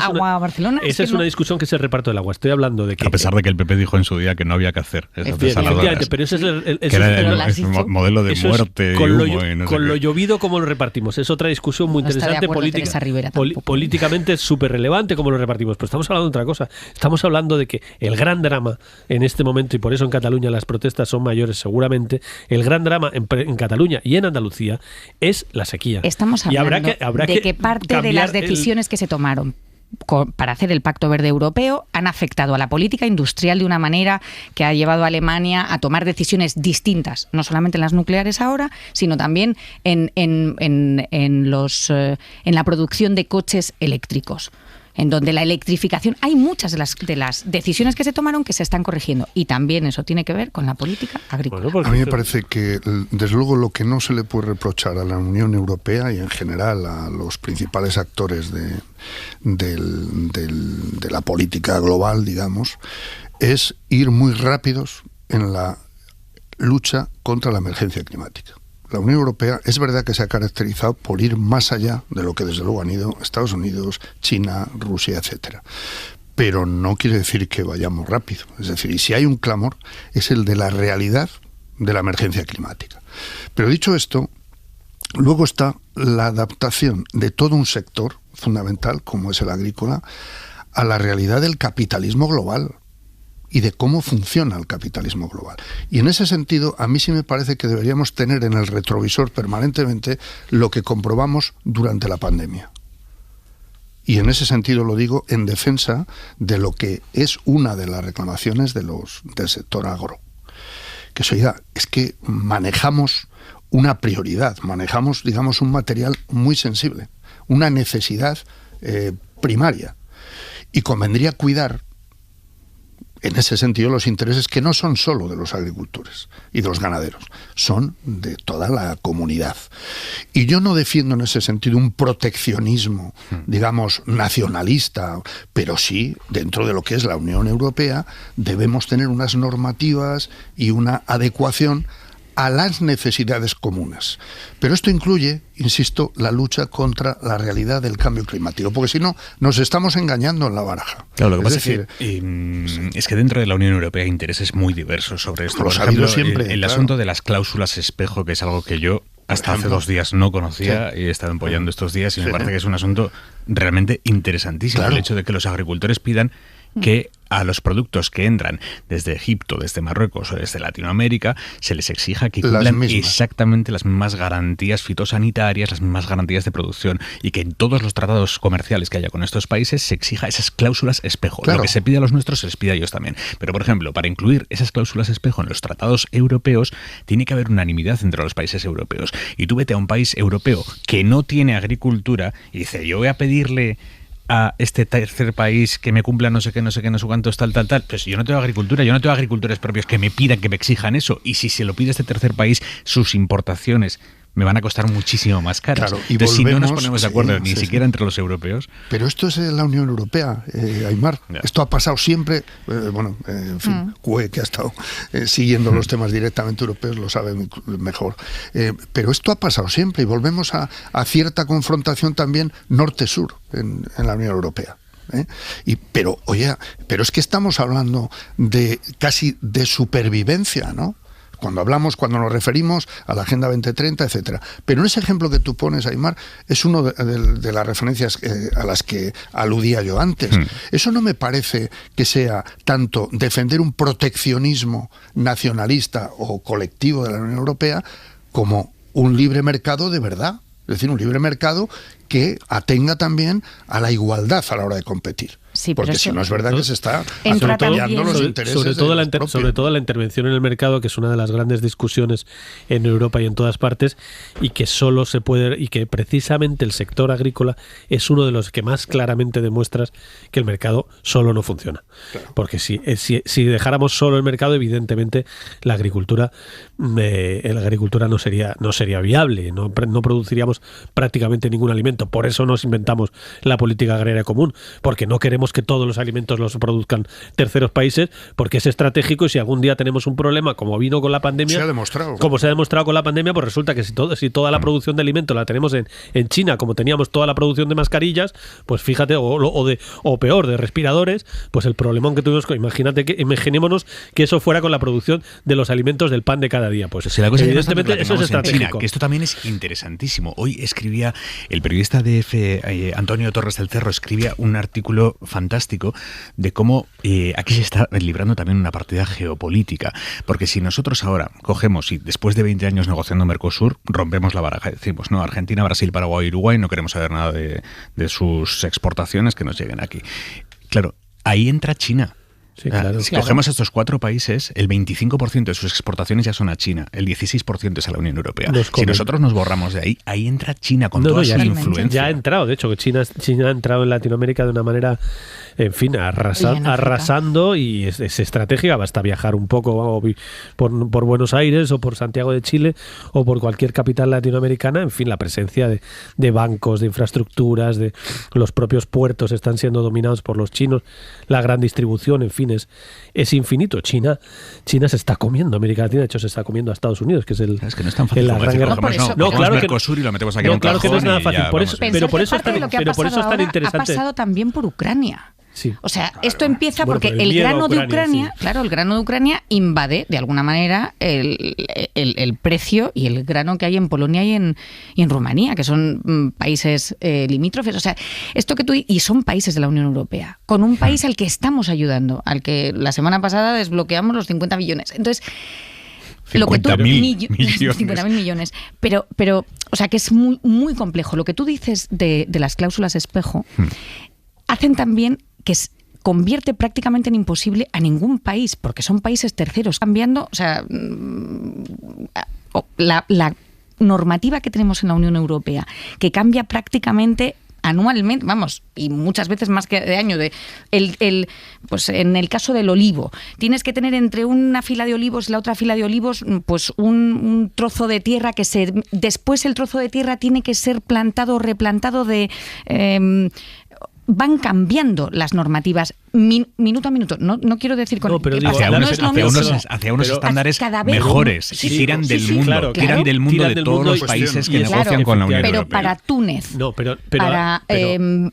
agua a Barcelona. Esa es una discusión que es el reparto del agua. Estoy hablando de que... A pesar de que el PP dijo en su día que no había que hacer esas desaladoras. Pero ese es el modelo de muerte y humo. Con lo llovido, ¿cómo lo repartimos? Es otra discusión muy interesante, políticamente es súper relevante cómo lo repartimos, pero estamos hablando de otra cosa. Estamos hablando de que el gran drama en este momento, y por eso en Cataluña las protestas son mayores seguramente, el gran drama en Cataluña y en Andalucía es la sequía. Estamos hablando de que parte de las decisiones que se tomaron para hacer el Pacto Verde Europeo han afectado a la política industrial de una manera que ha llevado a Alemania a tomar decisiones distintas, no solamente en las nucleares ahora, sino también en la producción de coches eléctricos, en donde la electrificación, hay muchas de las decisiones que se tomaron que se están corrigiendo, y también eso tiene que ver con la política agrícola. A mí me parece que, desde luego, lo que no se le puede reprochar a la Unión Europea y en general a los principales actores de la política global, digamos, es ir muy rápidos en la lucha contra la emergencia climática. La Unión Europea es verdad que se ha caracterizado por ir más allá de lo que desde luego han ido Estados Unidos, China, Rusia, etcétera. Pero no quiere decir que vayamos rápido. Es decir, y si hay un clamor, es el de la realidad de la emergencia climática. Pero dicho esto, luego está la adaptación de todo un sector fundamental, como es el agrícola, a la realidad del capitalismo global y de cómo funciona el capitalismo global. Y en ese sentido, a mí sí me parece que deberíamos tener en el retrovisor permanentemente lo que comprobamos durante la pandemia. Y en ese sentido lo digo en defensa de lo que es una de las reclamaciones del sector agro. Que es que manejamos una prioridad, manejamos, digamos, un material muy sensible, una necesidad primaria. Y convendría cuidar en ese sentido, los intereses que no son solo de los agricultores y de los ganaderos, son de toda la comunidad. Y yo no defiendo en ese sentido un proteccionismo, digamos, nacionalista, pero sí, dentro de lo que es la Unión Europea, debemos tener unas normativas y una adecuación a las necesidades comunes. Pero esto incluye, insisto, la lucha contra la realidad del cambio climático, porque si no, nos estamos engañando en la baraja. Claro, lo que pasa es que dentro de la Unión Europea hay intereses muy diversos sobre esto. Por ejemplo, siempre, el asunto de las cláusulas espejo, que es algo que yo hasta hace 2 días no conocía y he estado empollando estos días, y me parece que es un asunto realmente interesantísimo. El hecho de que los agricultores pidan que a los productos que entran desde Egipto, desde Marruecos o desde Latinoamérica se les exija que cumplan exactamente las mismas garantías fitosanitarias, las mismas garantías de producción, y que en todos los tratados comerciales que haya con estos países se exija esas cláusulas espejo. Lo que se pide a los nuestros se les pide a ellos también. Pero, por ejemplo, para incluir esas cláusulas espejo en los tratados europeos tiene que haber unanimidad entre los países europeos. Y tú vete a un país europeo que no tiene agricultura y dice, yo voy a pedirle a este tercer país que me cumpla no sé qué, no sé cuántos, tal. Pues yo no tengo agricultura, yo no tengo agricultores propios que me pidan, que me exijan eso. Y si se lo pide este tercer país, sus importaciones me van a costar muchísimo más caras. Claro, y entonces, si no nos ponemos de acuerdo ni siquiera entre los europeos... Pero esto es la Unión Europea, Aymar. Esto ha pasado siempre, en fin, Cue, que ha estado siguiendo los temas directamente europeos, lo sabe mejor. Pero esto ha pasado siempre y volvemos a cierta confrontación también norte-sur en la Unión Europea. Pero es que estamos hablando de casi de supervivencia, ¿no? Cuando nos referimos a la Agenda 2030, etcétera. Pero en ese ejemplo que tú pones, Aymar, es uno de las referencias a las que aludía yo antes. Eso no me parece que sea tanto defender un proteccionismo nacionalista o colectivo de la Unión Europea como un libre mercado de verdad. Es decir, un libre mercado que atenga también a la igualdad a la hora de competir. Sí, porque si no es verdad que se está atropellando los intereses sobre todo la intervención en el mercado, que es una de las grandes discusiones en Europa y en todas partes, y que solo se puede, y que precisamente el sector agrícola es uno de los que más claramente demuestras que el mercado solo no funciona. Claro. Porque si dejáramos solo el mercado, evidentemente la agricultura no sería viable, no produciríamos prácticamente ningún alimento. Por eso nos inventamos la política agraria común, porque no queremos que todos los alimentos los produzcan terceros países, porque es estratégico, y si algún día tenemos un problema, como vino con la pandemia, como se ha demostrado con la pandemia, pues resulta que si toda la producción de alimentos la tenemos en China, como teníamos toda la producción de mascarillas, pues fíjate, o peor, de respiradores, pues el problemón que tuvimos, imaginémonos que eso fuera con la producción de los alimentos del pan de cada día. Pues si la cosa evidentemente eso es estratégico. China, que esto también es interesantísimo. Hoy escribía el periodista de EFE, Antonio Torres del Cerro, escribía un artículo fantástico de cómo aquí se está librando también una partida geopolítica, porque si nosotros ahora cogemos y después de 20 años negociando Mercosur, rompemos la baraja y decimos, no, Argentina, Brasil, Paraguay, Uruguay, no queremos saber nada de sus exportaciones que nos lleguen aquí. Claro, ahí entra China. Sí, claro. Si cogemos estos 4 países, el 25% de sus exportaciones ya son a China, el 16% es a la Unión Europea. Si nosotros nos borramos de ahí entra China con toda su influencia. Ya ha entrado, de hecho, que China ha entrado en Latinoamérica de una manera, en fin, arrasando, y es estratégica. Basta viajar un poco por Buenos Aires o por Santiago de Chile o por cualquier capital latinoamericana. En fin, la presencia de bancos, de infraestructuras, de los propios puertos están siendo dominados por los chinos, la gran distribución, en fin, es infinito. China se está comiendo América Latina, de hecho se está comiendo a Estados Unidos, que es que no es tan fácil. La gran guerra. Claro, Mercosur y lo metemos aquí en un cajón, que no es nada fácil. Por eso es tan interesante. Ha pasado también por Ucrania. Sí. O sea, esto empieza porque el grano de Ucrania, el grano de Ucrania invade de alguna manera el precio y el grano que hay en Polonia y en Rumanía, que son países limítrofes. O sea, esto que y son países de la Unión Europea, con un país al que estamos ayudando, al que la semana pasada desbloqueamos los 50 billones. Entonces, 50.000 millones. Pero, o sea, que es muy, muy complejo. Lo que tú dices de las cláusulas espejo hacen también que convierte prácticamente en imposible a ningún país, porque son países terceros cambiando, o sea, la normativa que tenemos en la Unión Europea, que cambia prácticamente anualmente, vamos, y muchas veces más que de año, pues en el caso del olivo, tienes que tener entre una fila de olivos y la otra fila de olivos, pues un trozo de tierra después el trozo de tierra tiene que ser plantado o replantado van cambiando las normativas minuto a minuto. No quiero decir con hacia unos estándares mejores que tiran del mundo, tiran del mundo de todos los países que negocian con la Unión Europea. Pero para Túnez, para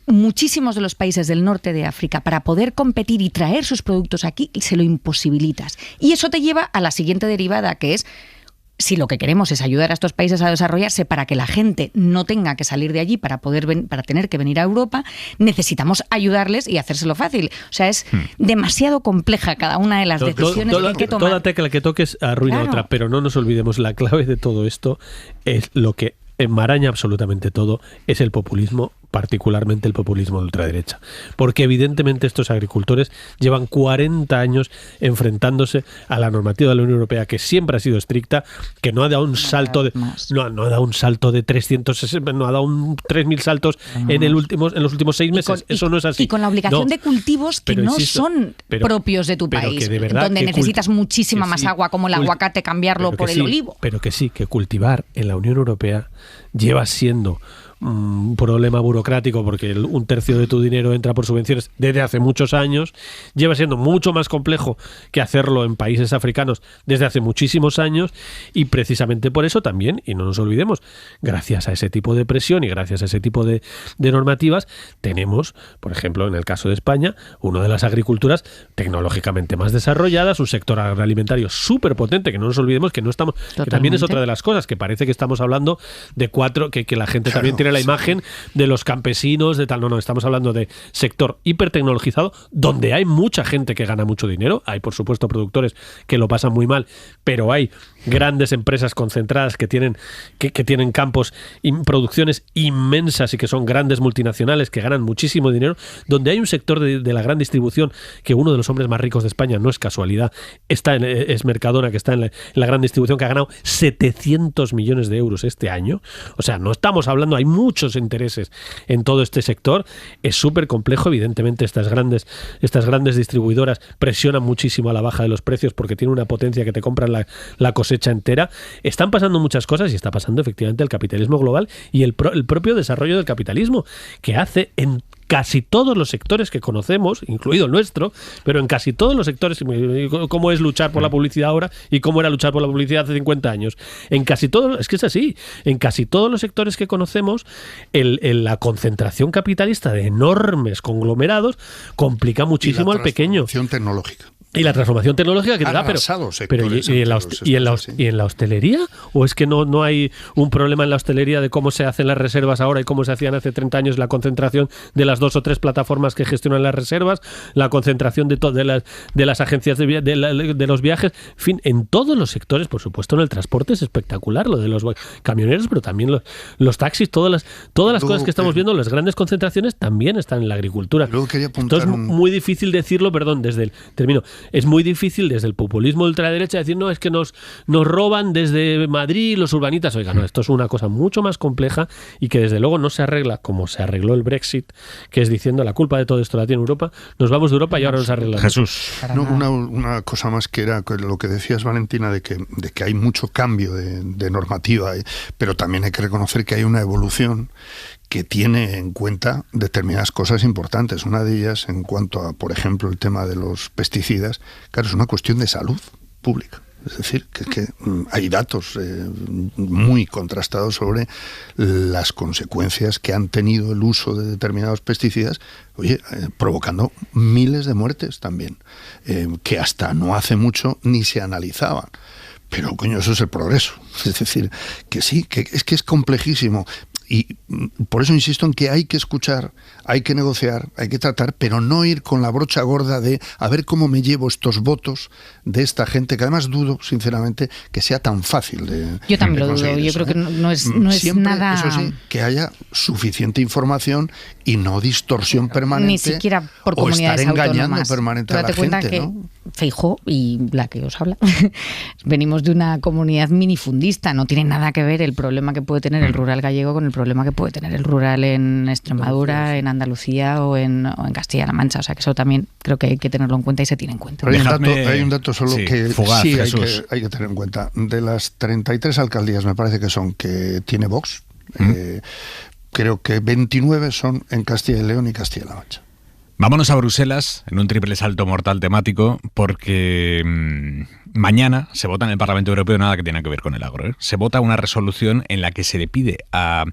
muchísimos de los países del norte de África, para poder competir y traer sus productos aquí, se lo imposibilitas. Y eso te lleva a la siguiente derivada, que es: si lo que queremos es ayudar a estos países a desarrollarse para que la gente no tenga que salir de allí para tener que venir a Europa, necesitamos ayudarles y hacérselo fácil. O sea, es demasiado compleja cada una de las decisiones que hay que tomar. Toda tecla que toques arruina otra, pero no nos olvidemos, la clave de todo esto es lo que enmaraña absolutamente todo, es el populismo, particularmente el populismo de ultraderecha. Porque evidentemente estos agricultores llevan 40 años enfrentándose a la normativa de la Unión Europea, que siempre ha sido estricta, que no ha dado un salto de no ha dado un salto de 360, no ha dado 3.000 saltos en los últimos 6 meses. Eso no es así. Y con la obligación de cultivos que son propios de tu país, de verdad, donde necesitas muchísima más agua, como el aguacate, cambiarlo por el olivo. Pero que sí, que cultivar en la Unión Europea lleva siendo un problema burocrático, porque un tercio de tu dinero entra por subvenciones desde hace muchos años, lleva siendo mucho más complejo que hacerlo en países africanos desde hace muchísimos años, y precisamente por eso también, y no nos olvidemos, gracias a ese tipo de presión y gracias a ese tipo de normativas, tenemos, por ejemplo, en el caso de España, una de las agriculturas tecnológicamente más desarrolladas, un sector agroalimentario súper potente, que no nos olvidemos que no estamos, que también es otra de las cosas, que parece que estamos hablando de que la gente también tiene la imagen de los campesinos, de tal. No, estamos hablando de sector hipertecnologizado, donde hay mucha gente que gana mucho dinero. Hay, por supuesto, productores que lo pasan muy mal, pero hay grandes empresas concentradas que tienen campos y producciones inmensas y que son grandes multinacionales que ganan muchísimo dinero, donde hay un sector de la gran distribución, que uno de los hombres más ricos de España, no es casualidad, es Mercadona, que está en la gran distribución, que ha ganado 700 millones de euros este año. O sea, no estamos hablando, hay muchos intereses en todo este sector, es súper complejo. Evidentemente estas grandes distribuidoras presionan muchísimo a la baja de los precios porque tienen una potencia que te compran la cosecha entera. Están pasando muchas cosas y está pasando efectivamente el capitalismo global y el propio desarrollo del capitalismo, que hace en casi todos los sectores que conocemos, incluido el nuestro, pero en casi todos los sectores, cómo es luchar por la publicidad ahora y cómo era luchar por la publicidad hace 50 años. En casi todos, es que es así, en casi todos los sectores que conocemos, la concentración capitalista de enormes conglomerados complica muchísimo al pequeño. Y la transformación tecnológica que te da, pero ¿y en la hostelería? ¿O es que no hay un problema en la hostelería de cómo se hacen las reservas ahora y cómo se hacían hace 30 años, la concentración de las 2 o 3 plataformas que gestionan las reservas, la concentración de las agencias de los viajes? En fin, en todos los sectores, por supuesto, en el transporte es espectacular, lo de los camioneros, pero también los taxis, todas las cosas que estamos viendo, las grandes concentraciones también están en la agricultura. Esto es muy difícil decirlo, es muy difícil desde el populismo de ultraderecha decir, no, es que nos roban desde Madrid los urbanitas. Oiga, no, esto es una cosa mucho más compleja y que desde luego no se arregla como se arregló el Brexit, que es diciendo la culpa de todo esto la tiene Europa, nos vamos de Europa y ahora nos arreglamos. Jesús. No, una cosa más, que era lo que decías, Valentina, de que hay mucho cambio de normativa, pero también hay que reconocer que hay una evolución que tiene en cuenta determinadas cosas importantes. Una de ellas, en cuanto a, por ejemplo, el tema de los pesticidas, claro, es una cuestión de salud pública. Es decir, que hay datos muy contrastados sobre las consecuencias que han tenido el uso de determinados pesticidas, provocando miles de muertes también, que hasta no hace mucho ni se analizaban. Pero, coño, eso es el progreso. Es decir, que sí, que es complejísimo. Y por eso insisto en que hay que escuchar, hay que negociar, hay que tratar, pero no ir con la brocha gorda de a ver cómo me llevo estos votos de esta gente, que además dudo, sinceramente, que sea tan fácil de Yo también lo dudo, yo creo que no es siempre, nada... Eso sí, que haya suficiente información y no distorsión permanente. Ni siquiera por comunidades autónomas. O estar engañando autónomas. permanente a la gente, que ¿no? Feijóo y la que os habla. Venimos de una comunidad minifundista, no tiene nada que ver el problema que puede tener el rural gallego con el problema que puede tener el rural en Extremadura, en Andalucía o en Castilla-La Mancha. O sea que eso también creo que hay que tenerlo en cuenta y se tiene en cuenta. Hay un dato solo que fugaz, sí hay que tener en cuenta. De las 33 alcaldías, me parece que son, que tiene Vox, creo que 29 son en Castilla y León y Castilla-La Mancha. Vámonos a Bruselas en un triple salto mortal temático porque mañana se vota en el Parlamento Europeo nada que tenga que ver con el agro. Se vota una resolución en la que se le pide a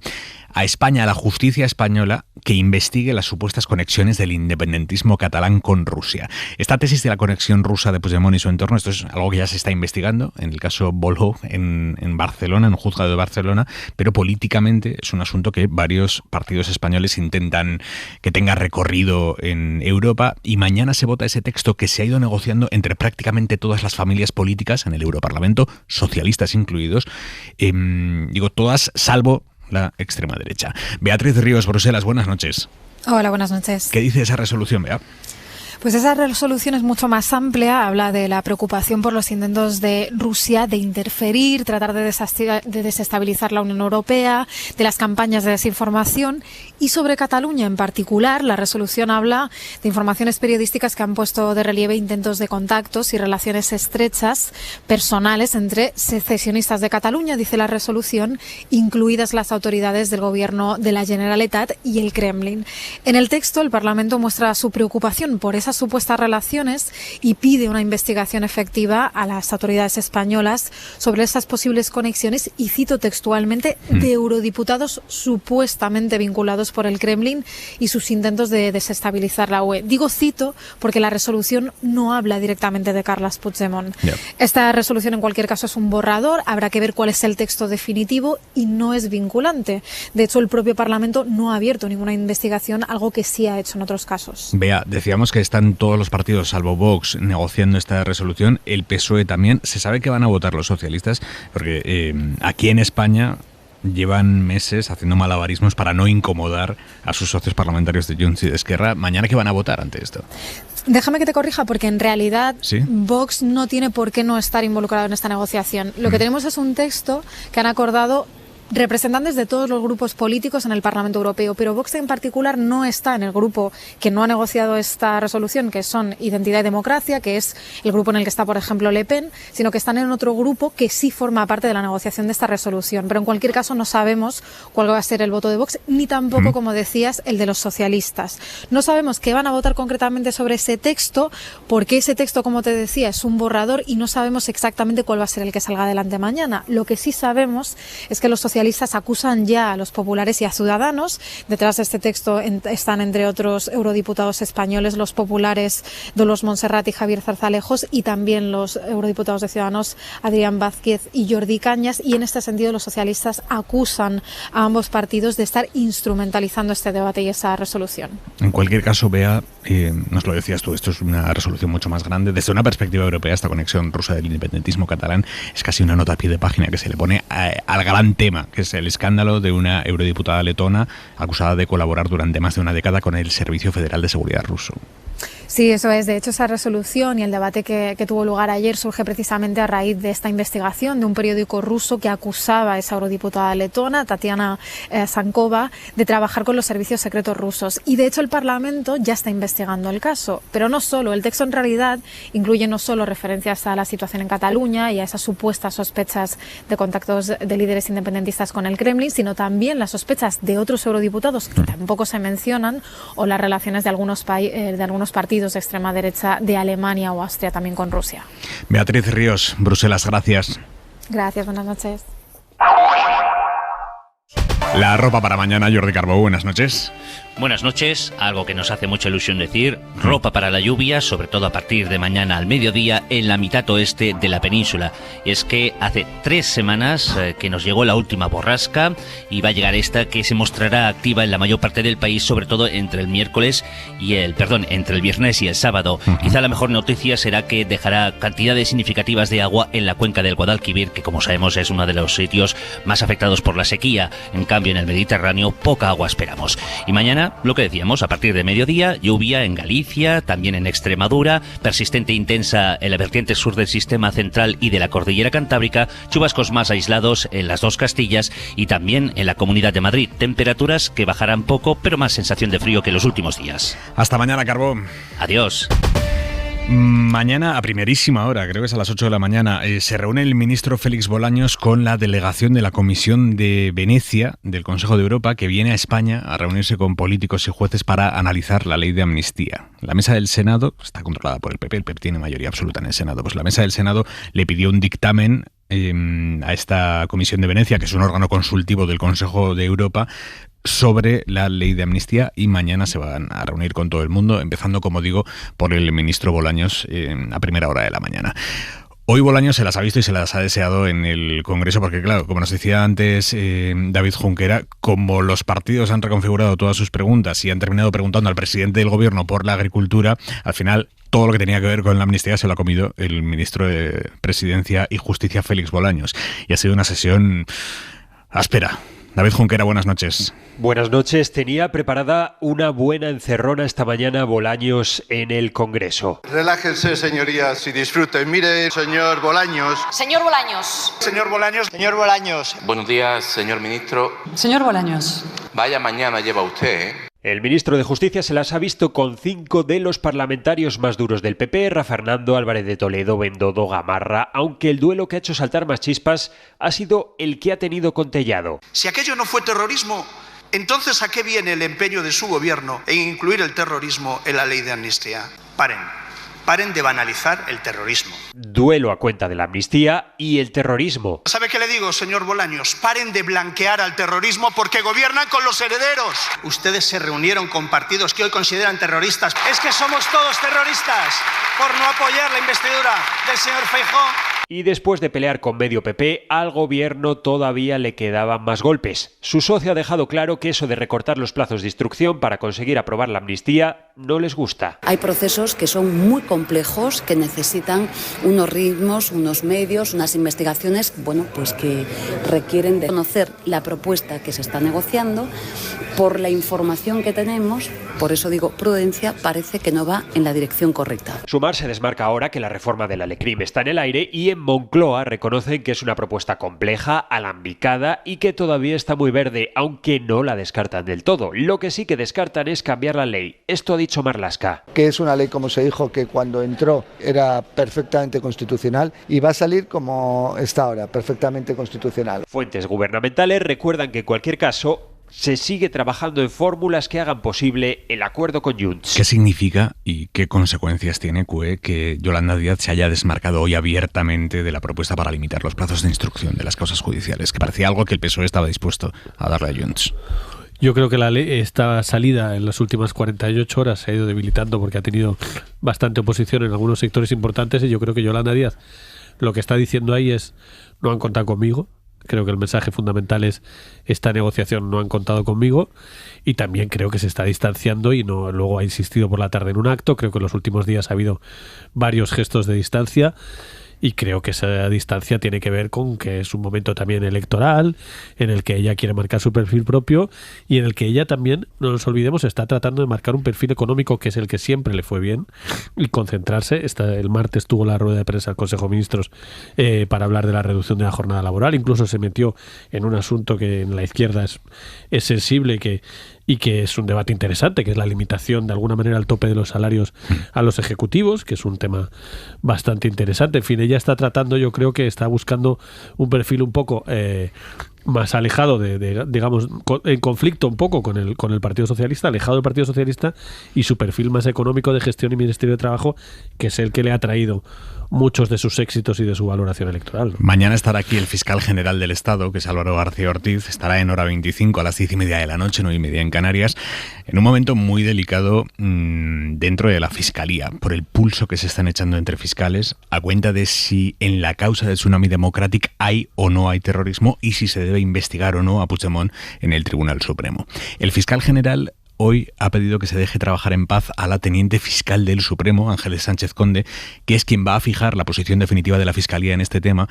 España, a la justicia española, que investigue las supuestas conexiones del independentismo catalán con Rusia. Esta tesis de la conexión rusa de Puigdemont y su entorno, esto es algo que ya se está investigando en el caso Volhov en Barcelona, en un juzgado de Barcelona, pero políticamente es un asunto que varios partidos españoles intentan que tenga recorrido en Europa, y mañana se vota ese texto que se ha ido negociando entre prácticamente todas las familias políticas en el Europarlamento, socialistas incluidos, todas salvo la extrema derecha. Beatriz Ríos, Bruselas, buenas noches. Hola, buenas noches. ¿Qué dice esa resolución, Bea? Pues esa resolución es mucho más amplia, habla de la preocupación por los intentos de Rusia de interferir, tratar de desestabilizar la Unión Europea, de las campañas de desinformación, y sobre Cataluña en particular. La resolución habla de informaciones periodísticas que han puesto de relieve intentos de contactos y relaciones estrechas personales entre secesionistas de Cataluña, dice la resolución, incluidas las autoridades del gobierno de la Generalitat y el Kremlin. En el texto, el Parlamento muestra su preocupación por esas supuestas relaciones y pide una investigación efectiva a las autoridades españolas sobre esas posibles conexiones, y cito textualmente, de eurodiputados supuestamente vinculados por el Kremlin y sus intentos de desestabilizar la UE. Digo cito porque la resolución no habla directamente de Carles Puigdemont. Esta resolución en cualquier caso es un borrador, habrá que ver cuál es el texto definitivo y no es vinculante. De hecho, el propio Parlamento no ha abierto ninguna investigación, algo que sí ha hecho en otros casos. Bea, decíamos que están todos los partidos, salvo Vox, negociando esta resolución. El PSOE también. ¿Se sabe que van a votar los socialistas? Porque aquí en España llevan meses haciendo malabarismos para no incomodar a sus socios parlamentarios de Junts y de Esquerra. ¿Mañana qué van a votar ante esto? Déjame que te corrija, porque en realidad ¿sí? Vox no tiene por qué no estar involucrado en esta negociación. Lo que tenemos es un texto que han acordado representantes de todos los grupos políticos en el Parlamento Europeo, pero Vox en particular no está en el grupo que no ha negociado esta resolución, que son Identidad y Democracia, que es el grupo en el que está, por ejemplo, Le Pen, sino que están en otro grupo que sí forma parte de la negociación de esta resolución. Pero en cualquier caso no sabemos cuál va a ser el voto de Vox, ni tampoco, como decías, el de los socialistas. No sabemos qué van a votar concretamente sobre ese texto, porque ese texto, como te decía, es un borrador y no sabemos exactamente cuál va a ser el que salga adelante mañana. Lo que sí sabemos es que los socialistas acusan ya a los populares y a Ciudadanos. Detrás de este texto están, entre otros, eurodiputados españoles, los populares Dolors Montserrat y Javier Zarzalejos, y también los eurodiputados de Ciudadanos Adrián Vázquez y Jordi Cañas, y en este sentido los socialistas acusan a ambos partidos de estar instrumentalizando este debate y esa resolución. En cualquier caso, Bea, nos lo decías tú, esto es una resolución mucho más grande. Desde una perspectiva europea, esta conexión rusa del independentismo catalán es casi una nota a pie de página que se le pone al gran tema, que es el escándalo de una eurodiputada letona acusada de colaborar durante más de una década con el Servicio Federal de Seguridad ruso. Sí, eso es. De hecho, esa resolución y el debate que tuvo lugar ayer surge precisamente a raíz de esta investigación de un periódico ruso que acusaba a esa eurodiputada letona, Tatiana Sankova, de trabajar con los servicios secretos rusos. Y de hecho el Parlamento ya está investigando el caso. Pero no solo. El texto en realidad incluye no solo referencias a la situación en Cataluña y a esas supuestas sospechas de contactos de líderes independentistas con el Kremlin, sino también las sospechas de otros eurodiputados que tampoco se mencionan, o las relaciones de algunos partidos de extrema derecha de Alemania o Austria también con Rusia. Beatriz Ríos, Bruselas, gracias. Gracias, buenas noches. La ropa para mañana, Jordi Carbó, buenas noches. Buenas noches, algo que nos hace mucha ilusión decir, ropa para la lluvia, sobre todo a partir de mañana al mediodía en la mitad oeste de la península. Y es que hace 3 semanas que nos llegó la última borrasca y va a llegar esta que se mostrará activa en la mayor parte del país, sobre todo entre el viernes y el sábado. Quizá la mejor noticia será que dejará cantidades significativas de agua en la cuenca del Guadalquivir, que como sabemos es uno de los sitios más afectados por la sequía. En cambio, cambio, en el Mediterráneo poca agua esperamos. Y mañana, lo que decíamos, a partir de mediodía, lluvia en Galicia, también en Extremadura, persistente e intensa en la vertiente sur del sistema central y de la cordillera cantábrica, chubascos más aislados en las dos Castillas y también en la Comunidad de Madrid. Temperaturas que bajarán poco, pero más sensación de frío que en los últimos días. Hasta mañana, Carbó. Adiós. Mañana a primerísima hora, creo que es a las 8 de la mañana, se reúne el ministro Félix Bolaños con la delegación de la Comisión de Venecia del Consejo de Europa, que viene a España a reunirse con políticos y jueces para analizar la ley de amnistía. La mesa del Senado está controlada por el PP tiene mayoría absoluta en el Senado. Pues la mesa del Senado le pidió un dictamen a esta Comisión de Venecia, que es un órgano consultivo del Consejo de Europa, sobre la ley de amnistía, y mañana se van a reunir con todo el mundo, empezando, como digo, por el ministro Bolaños a primera hora de la mañana. Hoy Bolaños se las ha visto y se las ha deseado en el Congreso porque, claro, como nos decía antes David Junquera, como los partidos han reconfigurado todas sus preguntas y han terminado preguntando al presidente del Gobierno por la agricultura, al final todo lo que tenía que ver con la amnistía se lo ha comido el ministro de Presidencia y Justicia, Félix Bolaños. Y ha sido una sesión áspera. David Junquera, buenas noches. Buenas noches. Tenía preparada una buena encerrona esta mañana Bolaños en el Congreso. Relájense, señorías, y disfruten. Mire, señor Bolaños. Señor Bolaños. Señor Bolaños. Señor Bolaños. Buenos días, señor ministro. Señor Bolaños. Vaya mañana lleva usted, ¿eh? El ministro de Justicia se las ha visto con 5 de los parlamentarios más duros del PP, Rafa Fernando, Álvarez de Toledo, Bendodo, Gamarra, aunque el duelo que ha hecho saltar más chispas ha sido el que ha tenido con Tellado. Si aquello no fue terrorismo, entonces ¿a qué viene el empeño de su gobierno en incluir el terrorismo en la ley de amnistía? Paren de banalizar el terrorismo. Duelo a cuenta de la amnistía y el terrorismo. ¿Sabe qué le digo, señor Bolaños? Paren de blanquear al terrorismo porque gobiernan con los herederos. Ustedes se reunieron con partidos que hoy consideran terroristas. Es que somos todos terroristas por no apoyar la investidura del señor Feijóo. Y después de pelear con medio PP, al gobierno todavía le quedaban más golpes. Su socio ha dejado claro que eso de recortar los plazos de instrucción para conseguir aprobar la amnistía no les gusta. Hay procesos que son muy complejos, que necesitan unos ritmos, unos medios, unas investigaciones, pues que requieren de conocer la propuesta que se está negociando. Por la información que tenemos, por eso digo prudencia, parece que no va en la dirección correcta. Sumar se desmarca ahora que la reforma del Alecrim está en el aire y en Moncloa reconocen que es una propuesta compleja, alambicada y que todavía está muy verde, aunque no la descartan del todo. Lo que sí que descartan es cambiar la ley. Esto ha dicho Marlaska. Que es una ley, como se dijo, que cuando entró era perfectamente constitucional y va a salir como está ahora, perfectamente constitucional. Fuentes gubernamentales recuerdan que en cualquier caso se sigue trabajando en fórmulas que hagan posible el acuerdo con Junts. ¿Qué significa y qué consecuencias tiene, Cue, que Yolanda Díaz se haya desmarcado hoy abiertamente de la propuesta para limitar los plazos de instrucción de las causas judiciales? Que parecía algo que el PSOE estaba dispuesto a darle a Junts. Yo creo que la ley, esta salida en las últimas 48 horas se ha ido debilitando porque ha tenido bastante oposición en algunos sectores importantes, y yo creo que Yolanda Díaz lo que está diciendo ahí es: no han contado conmigo. Creo que el mensaje fundamental es: esta negociación no han contado conmigo. Y también creo que se está distanciando, y no luego ha insistido por la tarde en un acto. Creo que en los últimos días ha habido varios gestos de distancia, y creo que esa distancia tiene que ver con que es un momento también electoral en el que ella quiere marcar su perfil propio y en el que ella también, no nos olvidemos, está tratando de marcar un perfil económico que es el que siempre le fue bien y concentrarse. El martes tuvo la rueda de prensa del Consejo de Ministros para hablar de la reducción de la jornada laboral. Incluso se metió en un asunto que en la izquierda es sensible y que es un debate interesante, que es la limitación de alguna manera al tope de los salarios a los ejecutivos, que es un tema bastante interesante. En fin, ella está tratando, yo creo que está buscando un perfil un poco más alejado digamos, en conflicto un poco con el Partido Socialista, alejado del Partido Socialista, y su perfil más económico de gestión y Ministerio de Trabajo, que es el que le ha traído muchos de sus éxitos y de su valoración electoral. Mañana estará aquí el fiscal general del Estado, que es Álvaro García Ortiz. Estará en hora 25 a las 10:30 de la noche, 9:30 en Canarias, en un momento muy delicado dentro de la Fiscalía, por el pulso que se están echando entre fiscales a cuenta de si en la causa del Tsunami Democratic hay o no hay terrorismo, y si se debe investigar o no a Puigdemont en el Tribunal Supremo. El fiscal general hoy ha pedido que se deje trabajar en paz a la teniente fiscal del Supremo, Ángeles Sánchez Conde, que es quien va a fijar la posición definitiva de la Fiscalía en este tema,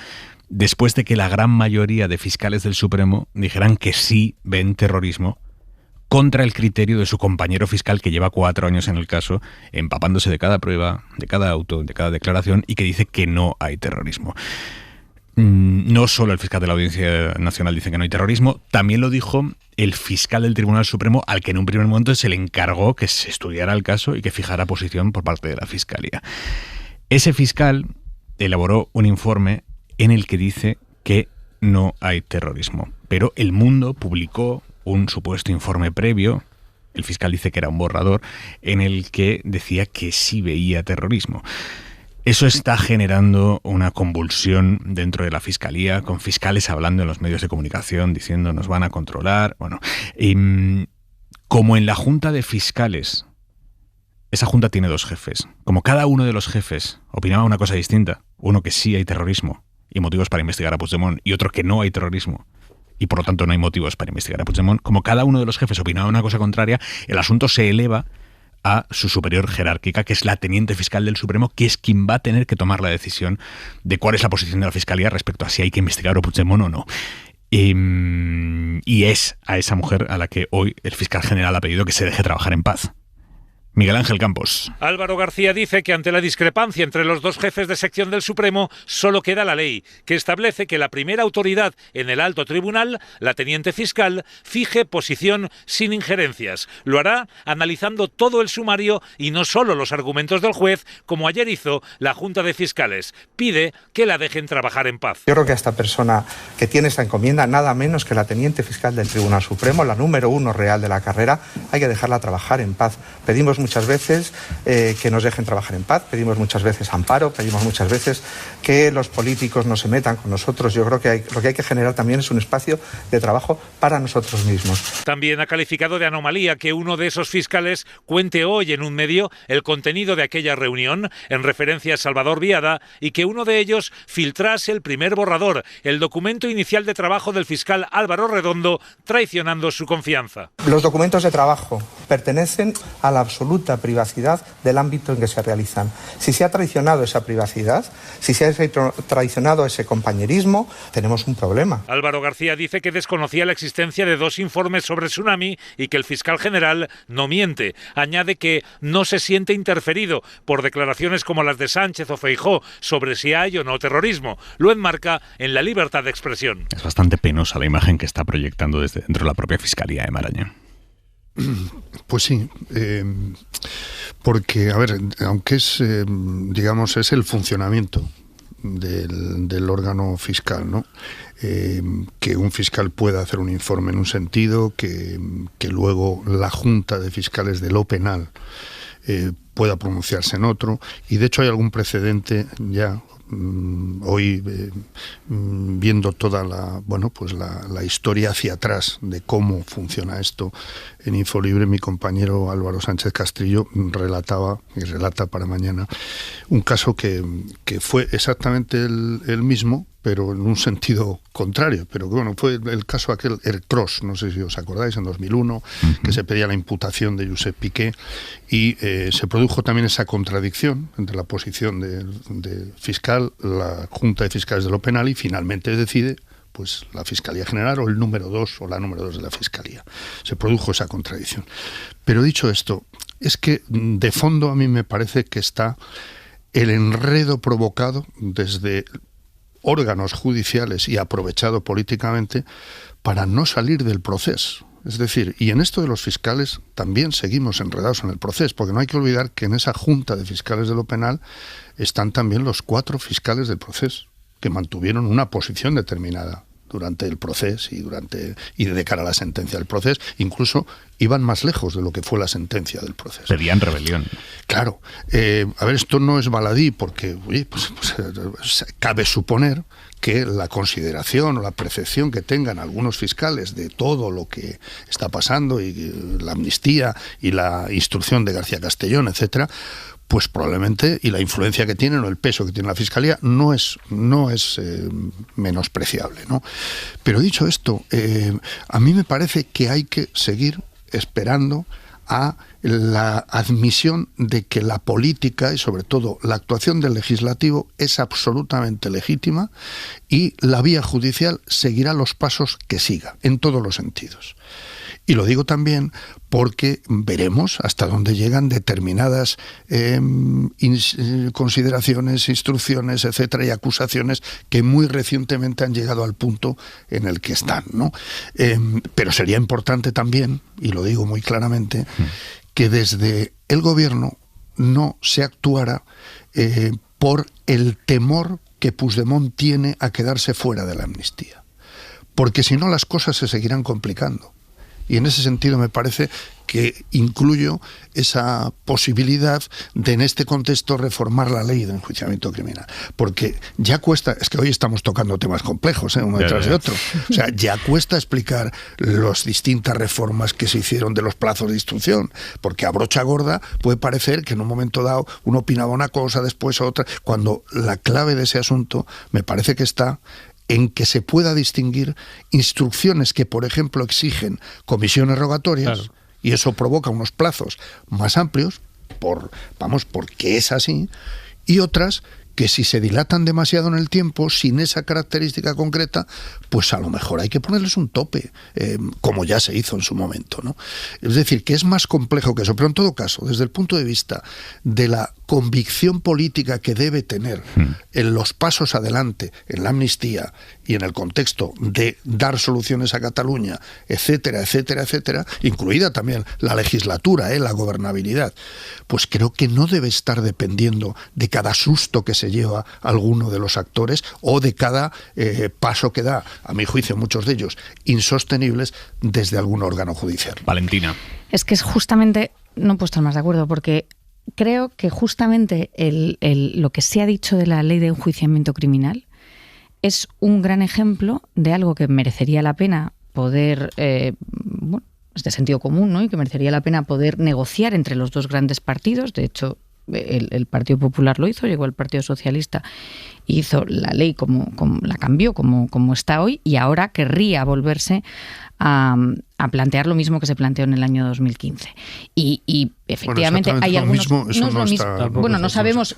después de que la gran mayoría de fiscales del Supremo dijeran que sí ven terrorismo, contra el criterio de su compañero fiscal que lleva 4 años en el caso, empapándose de cada prueba, de cada auto, de cada declaración, y que dice que no hay terrorismo. No solo el fiscal de la Audiencia Nacional dice que no hay terrorismo, también lo dijo el fiscal del Tribunal Supremo, al que en un primer momento se le encargó que se estudiara el caso y que fijara posición por parte de la Fiscalía. Ese fiscal elaboró un informe en el que dice que no hay terrorismo, pero El Mundo publicó un supuesto informe previo, el fiscal dice que era un borrador, en el que decía que sí veía terrorismo. Eso está generando una convulsión dentro de la Fiscalía, con fiscales hablando en los medios de comunicación, diciendo nos van a controlar. Bueno, como en la Junta de Fiscales, esa junta tiene 2 jefes. Como cada uno de los jefes opinaba una cosa distinta, uno que sí hay terrorismo y motivos para investigar a Puigdemont, y otro que no hay terrorismo y por lo tanto no hay motivos para investigar a Puigdemont, como cada uno de los jefes opinaba una cosa contraria, el asunto se eleva a su superior jerárquica, que es la teniente fiscal del Supremo, que es quien va a tener que tomar la decisión de cuál es la posición de la Fiscalía respecto a si hay que investigar a Puigdemont o no. Y es a esa mujer a la que hoy el fiscal general ha pedido que se deje trabajar en paz. Miguel Ángel Campos. Álvaro García dice que ante la discrepancia entre los 2 jefes de sección del Supremo solo queda la ley, que establece que la primera autoridad en el alto tribunal, la teniente fiscal, fije posición sin injerencias. Lo hará analizando todo el sumario y no solo los argumentos del juez, como ayer hizo la Junta de Fiscales. Pide que la dejen trabajar en paz. Yo creo que a esta persona que tiene esta encomienda, nada menos que la teniente fiscal del Tribunal Supremo, la número 1 real de la carrera, hay que dejarla trabajar en paz. Pedimos muchas veces que nos dejen trabajar en paz, pedimos muchas veces amparo, pedimos muchas veces que los políticos no se metan con nosotros. Yo creo que lo que hay que generar también es un espacio de trabajo para nosotros mismos. También ha calificado de anomalía que uno de esos fiscales cuente hoy en un medio el contenido de aquella reunión, en referencia a Salvador Viada, y que uno de ellos filtrase el primer borrador, el documento inicial de trabajo del fiscal Álvaro Redondo, traicionando su confianza. Los documentos de trabajo pertenecen a la absoluta privacidad del ámbito en que se realizan. Si se ha traicionado esa privacidad, si se ha traicionado ese compañerismo, tenemos un problema. Álvaro García dice que desconocía la existencia de 2 informes sobre tsunami y que el fiscal general no miente. Añade que no se siente interferido por declaraciones como las de Sánchez o Feijóo sobre si hay o no terrorismo. Lo enmarca en la libertad de expresión. Es bastante penosa la imagen que está proyectando desde dentro de la propia Fiscalía de Marañón. Pues sí, porque, a ver, aunque es, digamos, es el funcionamiento del órgano fiscal, ¿no? Que un fiscal pueda hacer un informe en un sentido, que luego la Junta de Fiscales de lo penal pueda pronunciarse en otro, y de hecho hay algún precedente ya. Hoy viendo toda la historia hacia atrás de cómo funciona esto en Infolibre, mi compañero Álvaro Sánchez Castrillo relataba y relata para mañana un caso que fue exactamente el mismo, pero en un sentido contrario. Pero bueno, fue el caso aquel, el Cross, no sé si os acordáis, en 2001, que se pedía la imputación de Josep Piqué, y se produjo también esa contradicción entre la posición de fiscal, la Junta de Fiscales de lo Penal, y finalmente decide pues la Fiscalía General o el número 2 o la número 2 de la Fiscalía. Se produjo esa contradicción. Pero dicho esto, es que de fondo a mí me parece que está el enredo provocado desde órganos judiciales y aprovechado políticamente para no salir del proceso. Es decir, y en esto de los fiscales también seguimos enredados en el proceso, porque no hay que olvidar que en esa Junta de Fiscales de lo Penal están también los 4 fiscales del proceso, que mantuvieron una posición determinada durante el proceso y de cara a la sentencia del proceso, incluso iban más lejos de lo que fue la sentencia del proceso. Pedían rebelión. Claro. A ver, esto no es baladí, porque cabe suponer que la consideración o la percepción que tengan algunos fiscales de todo lo que está pasando, y la amnistía y la instrucción de García Castellón, etcétera, pues probablemente, y la influencia que tienen o el peso que tiene la Fiscalía no es menospreciable, ¿no? Pero dicho esto, a mí me parece que hay que seguir esperando a la admisión de que la política y sobre todo la actuación del legislativo es absolutamente legítima y la vía judicial seguirá los pasos que siga, en todos los sentidos. Y lo digo también porque veremos hasta dónde llegan determinadas consideraciones, instrucciones, etcétera, y acusaciones que muy recientemente han llegado al punto en el que están, ¿no? Pero sería importante también, y lo digo muy claramente, que desde el gobierno no se actuara por el temor que Puigdemont tiene a quedarse fuera de la amnistía. Porque si no, las cosas se seguirán complicando. Y en ese sentido me parece que incluyo esa posibilidad de, en este contexto, reformar la ley de enjuiciamiento criminal. Porque ya cuesta, es que hoy estamos tocando temas complejos, uno detrás de otro. O sea, ya cuesta explicar las distintas reformas que se hicieron de los plazos de instrucción. Porque a brocha gorda puede parecer que en un momento dado uno opinaba una cosa, después otra, cuando la clave de ese asunto me parece que está en que se pueda distinguir instrucciones que, por ejemplo, exigen comisiones rogatorias, claro, y eso provoca unos plazos más amplios, porque es así, y otras que si se dilatan demasiado en el tiempo, sin esa característica concreta, pues a lo mejor hay que ponerles un tope, como ya se hizo en su momento, ¿no? Es decir, que es más complejo que eso, pero en todo caso, desde el punto de vista de la convicción política que debe tener en los pasos adelante, en la amnistía y en el contexto de dar soluciones a Cataluña, etcétera, etcétera, etcétera, incluida también la legislatura, la gobernabilidad, pues creo que no debe estar dependiendo de cada susto que se lleva alguno de los actores o de cada paso que da, a mi juicio muchos de ellos insostenibles, desde algún órgano judicial. Valentina. Es que es justamente, no puedo estar más de acuerdo, porque creo que justamente lo que se ha dicho de la ley de enjuiciamiento criminal es un gran ejemplo de algo que merecería la pena poder, bueno, es de sentido común, ¿no? Y que merecería la pena poder negociar entre los dos grandes partidos. De hecho, el Partido Popular lo hizo, llegó el Partido Socialista y hizo la ley como la cambió, como está hoy, y ahora querría volverse a plantear lo mismo que se planteó en el año 2015. Y efectivamente hay algunos... No es lo mismo. Bueno, no sabemos,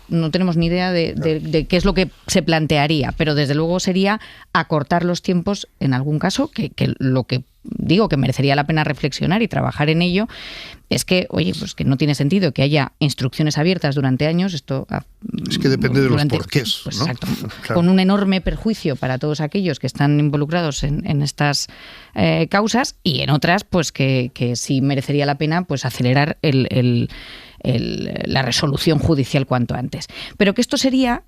no tenemos ni idea de qué es lo que se plantearía, pero desde luego sería acortar los tiempos en algún caso, que lo que digo que merecería la pena reflexionar y trabajar en ello es que, oye, pues que no tiene sentido que haya instrucciones abiertas durante años. Esto es que depende de los porqués, pues, ¿no? Exacto, claro, con un enorme perjuicio para todos aquellos que están involucrados en estas causas, y en otras, pues que sí merecería la pena pues acelerar la resolución judicial cuanto antes. Pero que esto sería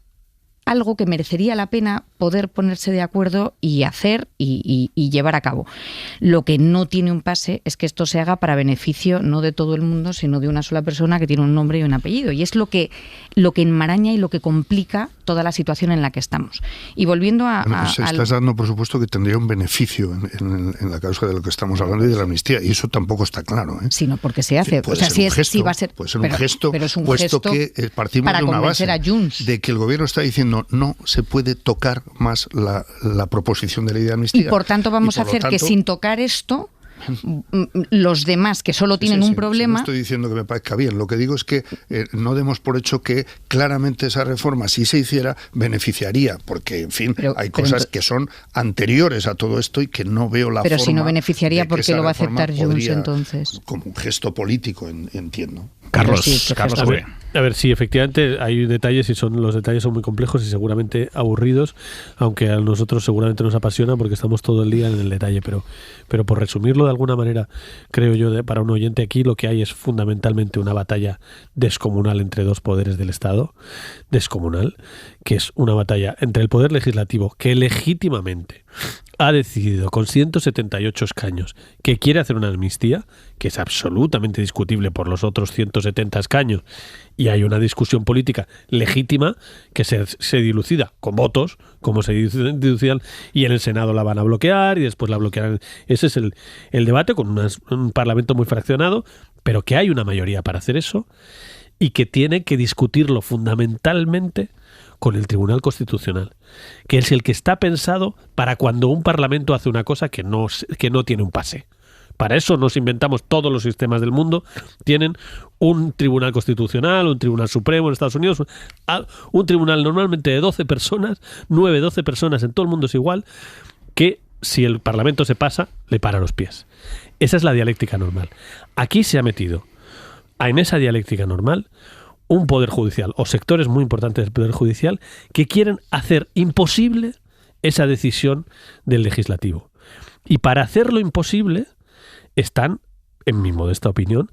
algo que merecería la pena poder ponerse de acuerdo y hacer y llevar a cabo. Lo que no tiene un pase es que esto se haga para beneficio no de todo el mundo, sino de una sola persona que tiene un nombre y un apellido. Y es lo que enmaraña y lo que complica toda la situación en la que estamos. Y volviendo estás dando, por supuesto, que tendría un beneficio en la causa de lo que estamos hablando y de la amnistía, y eso tampoco está claro, ¿eh? Sí, no, porque se hace. Puede ser un gesto, puesto que partimos de una base de que el gobierno está diciendo no se puede tocar más la proposición de ley de amnistía. Y por tanto vamos a hacer que sin tocar esto, los demás que solo tienen un problema... No estoy diciendo que me parezca bien, lo que digo es que no demos por hecho que claramente esa reforma, si se hiciera, beneficiaría, porque, en fin, hay cosas que son anteriores a todo esto y que no veo la forma... Pero si no beneficiaría, ¿por qué lo va a aceptar Junts entonces? Como un gesto político, entiendo. Carlos, a ver, sí, efectivamente hay detalles y los detalles son muy complejos y seguramente aburridos, aunque a nosotros seguramente nos apasiona porque estamos todo el día en el detalle, pero por resumirlo de alguna manera, creo yo, para un oyente aquí lo que hay es fundamentalmente una batalla descomunal entre dos poderes del Estado, descomunal, que es una batalla entre el poder legislativo, que legítimamente ha decidido con 178 escaños que quiere hacer una amnistía, que es absolutamente discutible por los otros 170 escaños, y hay una discusión política legítima que se dilucida con votos, como se dilucidan, y en el Senado la van a bloquear y después la bloquearán. Ese es el debate, con un Parlamento muy fraccionado, pero que hay una mayoría para hacer eso y que tiene que discutirlo fundamentalmente con el Tribunal Constitucional, que es el que está pensado para cuando un Parlamento hace una cosa que no tiene un pase. Para eso nos inventamos todos los sistemas del mundo. Tienen un tribunal constitucional, un tribunal supremo en Estados Unidos, un tribunal normalmente de 12 personas, 9, 12 personas, en todo el mundo es igual, que si el Parlamento se pasa, le para los pies. Esa es la dialéctica normal. Aquí se ha metido en esa dialéctica normal un poder judicial o sectores muy importantes del poder judicial que quieren hacer imposible esa decisión del legislativo. Y para hacerlo imposible están, en mi modesta opinión,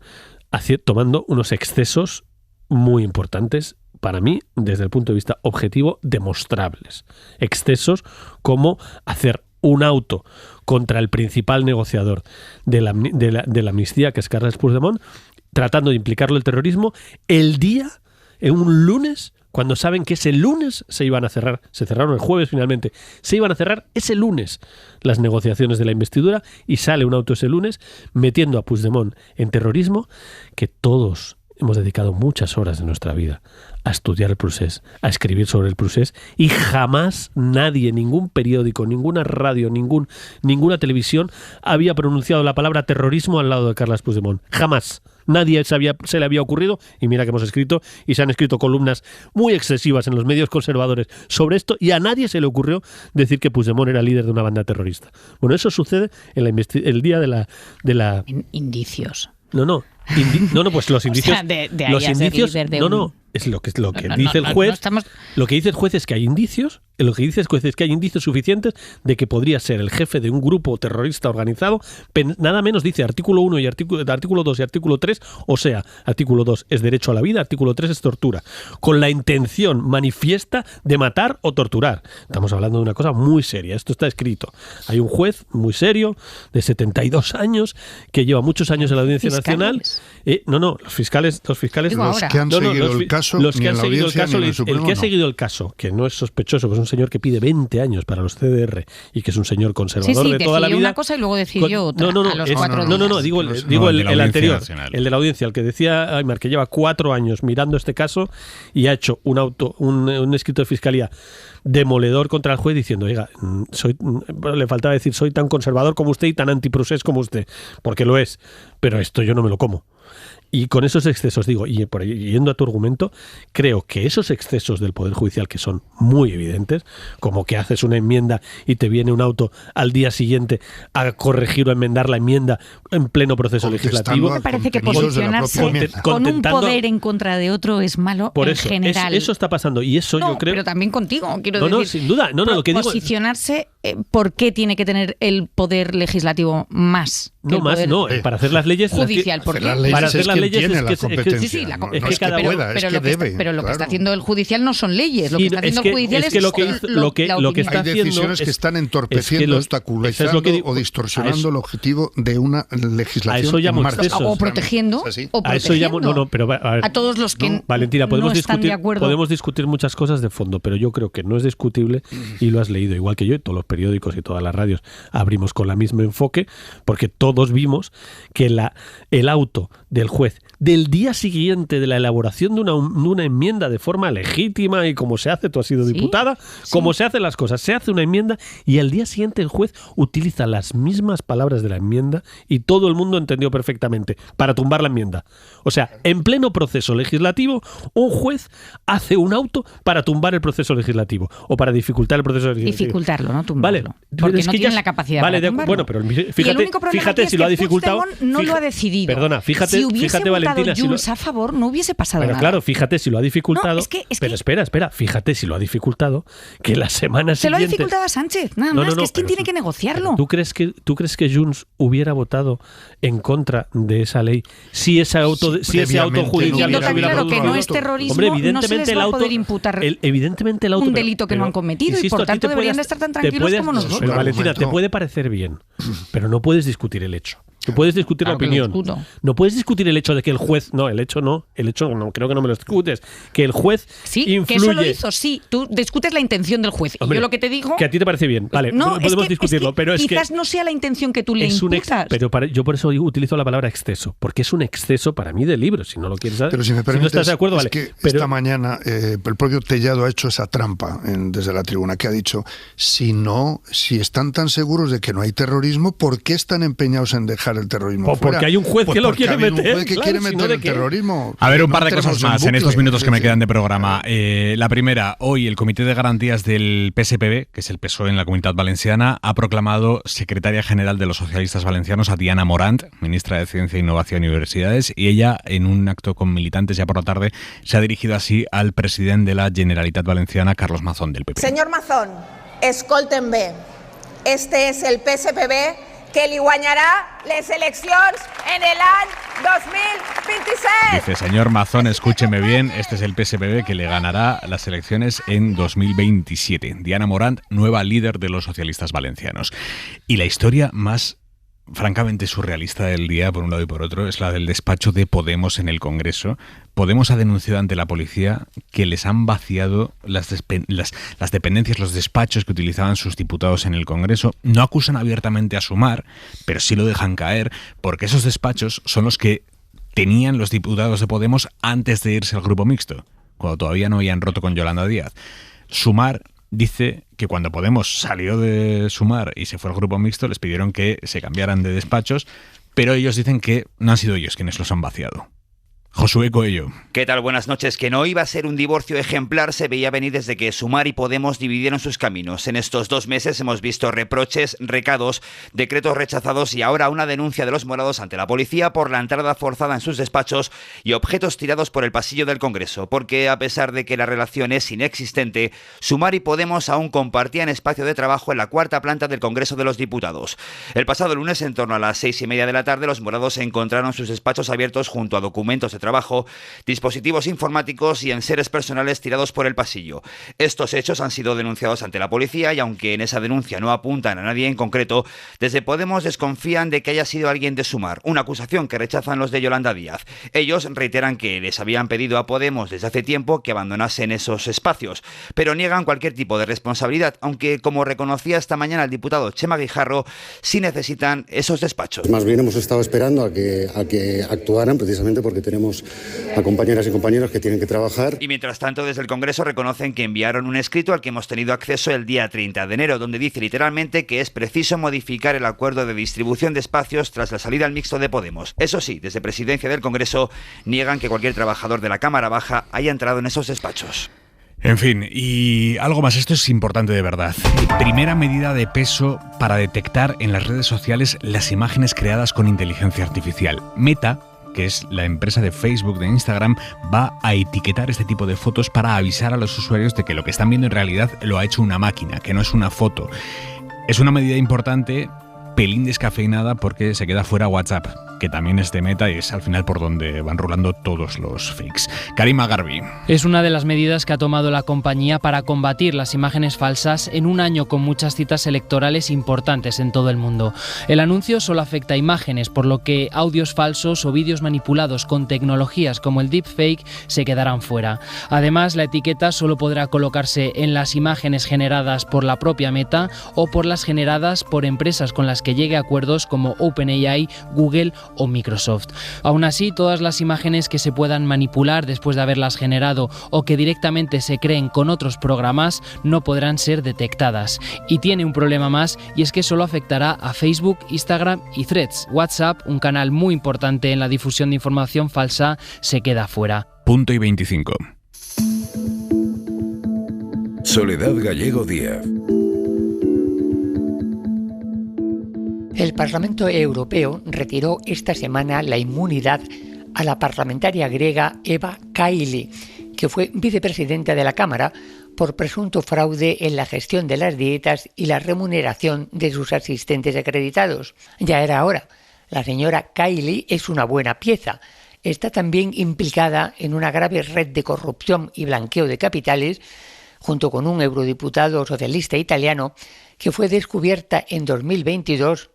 tomando unos excesos muy importantes para mí, desde el punto de vista objetivo, demostrables. Excesos como hacer un auto contra el principal negociador de la amnistía, que es Carles Puigdemont, tratando de implicarlo en el terrorismo, en un lunes, cuando saben que ese lunes se iban a cerrar, se cerraron el jueves finalmente, se iban a cerrar ese lunes las negociaciones de la investidura, y sale un auto ese lunes metiendo a Puigdemont en terrorismo, que todos hemos dedicado muchas horas de nuestra vida a estudiar el procés, a escribir sobre el procés, y jamás nadie, ningún periódico, ninguna radio, ninguna televisión había pronunciado la palabra terrorismo al lado de Carles Puigdemont. Jamás. Nadie se le había ocurrido, y mira que hemos escrito, y se han escrito columnas muy excesivas en los medios conservadores sobre esto, y a nadie se le ocurrió decir que Puigdemont era líder de una banda terrorista. Bueno, eso sucede en el día de la... Indicios. No, pues los indicios. O sea, de los indicios. Es lo que dice el juez. Lo que dice el juez es que hay indicios. Lo que dice el juez es que hay indicios suficientes de que podría ser el jefe de un grupo terrorista organizado. Nada menos dice artículo 1 y artículo 2 y artículo 3. O sea, artículo 2 es derecho a la vida, artículo 3 es tortura. Con la intención manifiesta de matar o torturar. Estamos hablando de una cosa muy seria. Esto está escrito. Hay un juez muy serio, de 72 años, que lleva muchos años en la Audiencia Nacional. Los fiscales. Los que han seguido el caso. Los que han seguido el caso, el que ha seguido el caso, que no es sospechoso, que es un señor que pide 20 años para los CDR y que es un señor conservador de toda la vida. Una cosa y luego decidió otra. Digo el anterior, el de la audiencia, el que decía Aymar, que lleva 4 años mirando este caso y ha hecho un escrito de fiscalía demoledor contra el juez diciendo, oiga, le faltaba decir, soy tan conservador como usted y tan antiprocés como usted, porque lo es, pero esto yo no me lo como. Y con esos excesos, digo, y yendo a tu argumento, creo que esos excesos del Poder Judicial, que son muy evidentes, como que haces una enmienda y te viene un auto al día siguiente a corregir o enmendar la enmienda en pleno proceso legislativo. Me parece que posicionarse con un poder en contra de otro es malo en general. Eso está pasando, y eso yo creo... pero también contigo, quiero decir. Sin duda. Lo que digo... Posicionarse, ¿por qué tiene que tener el Poder Legislativo más? Para hacer las leyes... Judicial, ¿por qué? Para hacer las leyes tiene la competencia. Pero lo que está haciendo el judicial no son leyes. Lo que está haciendo el judicial es lo que está hay decisiones que están entorpeciendo, obstaculizando o distorsionando el objetivo de una legislación en marcha. O protegiendo. A eso llamo, a todos los que Valentina, no están de acuerdo. Podemos discutir muchas cosas de fondo, pero yo creo que no es discutible, y lo has leído igual que yo, y todos los periódicos y todas las radios abrimos con el mismo enfoque, porque todos vimos que el auto del juez del día siguiente de la elaboración de una enmienda de forma legítima, y como se hace, tú has sido diputada, como se hacen las cosas, se hace una enmienda y al día siguiente el juez utiliza las mismas palabras de la enmienda y todo el mundo entendió perfectamente, para tumbar la enmienda. O sea, en pleno proceso legislativo, un juez hace un auto para tumbar el proceso legislativo o para dificultar el proceso legislativo. Dificultarlo, no tumbarlo. Porque no tienen la capacidad para tumbarlo. Bueno, pero fíjate si lo ha dificultado. No lo ha decidido. Perdona, fíjate, Valentina, Junts a favor, no hubiese pasado nada. Claro, fíjate si lo ha dificultado. Pero espera, fíjate si lo ha dificultado, que la semana siguiente... Se lo ha dificultado a Sánchez, nada más, que es quien tiene que negociarlo. ¿Tú crees que Junts hubiera votado en contra de esa ley si ese auto judicial no se hubiera producido? Que no es terrorismo, no se les va a poder imputar un delito que no han cometido, y por tanto deberían de estar tan tranquilos como nosotros. Pero Valentina, te puede parecer bien, pero no puedes discutir el hecho. Tú puedes discutir la opinión. No puedes discutir el hecho de que el juez... No, el hecho no, creo que no me lo discutes. Que el juez influye... que eso lo hizo, sí. Tú discutes la intención del juez. Hombre, y yo lo que te digo... Que a ti te parece bien. Vale, podemos discutirlo, pero es que... Quizás no sea la intención que tú le imputas. Yo por eso utilizo la palabra exceso, porque es un exceso para mí de libro, si no lo quieres saber. Pero si me permites, no estás de acuerdo, vale. Que esta mañana el propio Tellado ha hecho esa trampa desde la tribuna, que ha dicho, si están tan seguros de que no hay terrorismo, ¿por qué están empeñados en dejar el terrorismo fuera. Porque hay un juez que lo quiere meter. Un juez que quiere meter el terrorismo. A ver, un par de cosas más en estos minutos que me quedan de programa. La primera, hoy el Comité de Garantías del PSPB, que es el PSOE en la Comunitat Valenciana, ha proclamado secretaria general de los socialistas valencianos a Diana Morant, ministra de Ciencia, Innovación y Universidades, y ella, en un acto con militantes ya por la tarde, se ha dirigido así al presidente de la Generalitat Valenciana, Carlos Mazón, del PP. Senyor Mazón, escolten bé. Este és el PSPB que li guanyarà les eleccions en el any 2026. Dice, señor Mazón, escúcheme bien, este es el PSPB que le ganará las elecciones en 2027. Diana Morant, nueva líder de los socialistas valencianos. Y la historia más francamente surrealista del día, por un lado y por otro, es la del despacho de Podemos en el Congreso. Podemos ha denunciado ante la policía que les han vaciado las dependencias, los despachos que utilizaban sus diputados en el Congreso. No acusan abiertamente a Sumar, pero sí lo dejan caer, porque esos despachos son los que tenían los diputados de Podemos antes de irse al grupo mixto, cuando todavía no habían roto con Yolanda Díaz. Sumar dice que cuando Podemos salió de Sumar y se fue al grupo mixto, les pidieron que se cambiaran de despachos, pero ellos dicen que no han sido ellos quienes los han vaciado. Josué Coello. ¿Qué tal? Buenas noches. Que no iba a ser un divorcio ejemplar se veía venir desde que Sumar y Podemos dividieron sus caminos. En estos 2 meses hemos visto reproches, recados, decretos rechazados y ahora una denuncia de los morados ante la policía por la entrada forzada en sus despachos y objetos tirados por el pasillo del Congreso. Porque a pesar de que la relación es inexistente, Sumar y Podemos aún compartían espacio de trabajo en la 4ª planta del Congreso de los Diputados. El pasado lunes, en torno a las 6:30 de la tarde, los morados encontraron sus despachos abiertos junto a documentos de trabajo, dispositivos informáticos y enseres personales tirados por el pasillo. Estos hechos han sido denunciados ante la policía y aunque en esa denuncia no apuntan a nadie en concreto, desde Podemos desconfían de que haya sido alguien de Sumar, una acusación que rechazan los de Yolanda Díaz. Ellos reiteran que les habían pedido a Podemos desde hace tiempo que abandonasen esos espacios, pero niegan cualquier tipo de responsabilidad, aunque como reconocía esta mañana el diputado Chema Guijarro, sí necesitan esos despachos. Más bien hemos estado esperando a que actuaran, precisamente porque tenemos a compañeras y compañeros que tienen que trabajar. Y mientras tanto, desde el Congreso reconocen que enviaron un escrito al que hemos tenido acceso el día 30 de enero, donde dice literalmente que es preciso modificar el acuerdo de distribución de espacios tras la salida al mixto de Podemos. Eso sí, desde Presidencia del Congreso niegan que cualquier trabajador de la Cámara Baja haya entrado en esos despachos. En fin, y algo más, esto es importante de verdad. Primera medida de peso para detectar en las redes sociales las imágenes creadas con inteligencia artificial. Meta, que es la empresa de Facebook, de Instagram, va a etiquetar este tipo de fotos para avisar a los usuarios de que lo que están viendo en realidad lo ha hecho una máquina, que no es una foto. Es una medida importante, pelín descafeinada, porque se queda fuera WhatsApp, que también es de Meta y es al final por donde van rolando todos los fakes. Karima Garbi. Es una de las medidas que ha tomado la compañía para combatir las imágenes falsas en un año con muchas citas electorales importantes en todo el mundo. El anuncio solo afecta a imágenes, por lo que audios falsos o vídeos manipulados con tecnologías como el deepfake se quedarán fuera. Además, la etiqueta solo podrá colocarse en las imágenes generadas por la propia Meta o por las generadas por empresas con las que llegue a acuerdos como OpenAI, Google o Microsoft. Aún así, todas las imágenes que se puedan manipular después de haberlas generado o que directamente se creen con otros programas no podrán ser detectadas. Y tiene un problema más, y es que solo afectará a Facebook, Instagram y Threads. WhatsApp, un canal muy importante en la difusión de información falsa, se queda fuera. Punto y 25. Soledad Gallego Díaz. El Parlamento Europeo retiró esta semana la inmunidad a la parlamentaria griega Eva Kaili, que fue vicepresidenta de la Cámara por presunto fraude en la gestión de las dietas y la remuneración de sus asistentes acreditados. Ya era hora. La señora Kaili es una buena pieza. Está también implicada en una grave red de corrupción y blanqueo de capitales, junto con un eurodiputado socialista italiano, que fue descubierta en 2022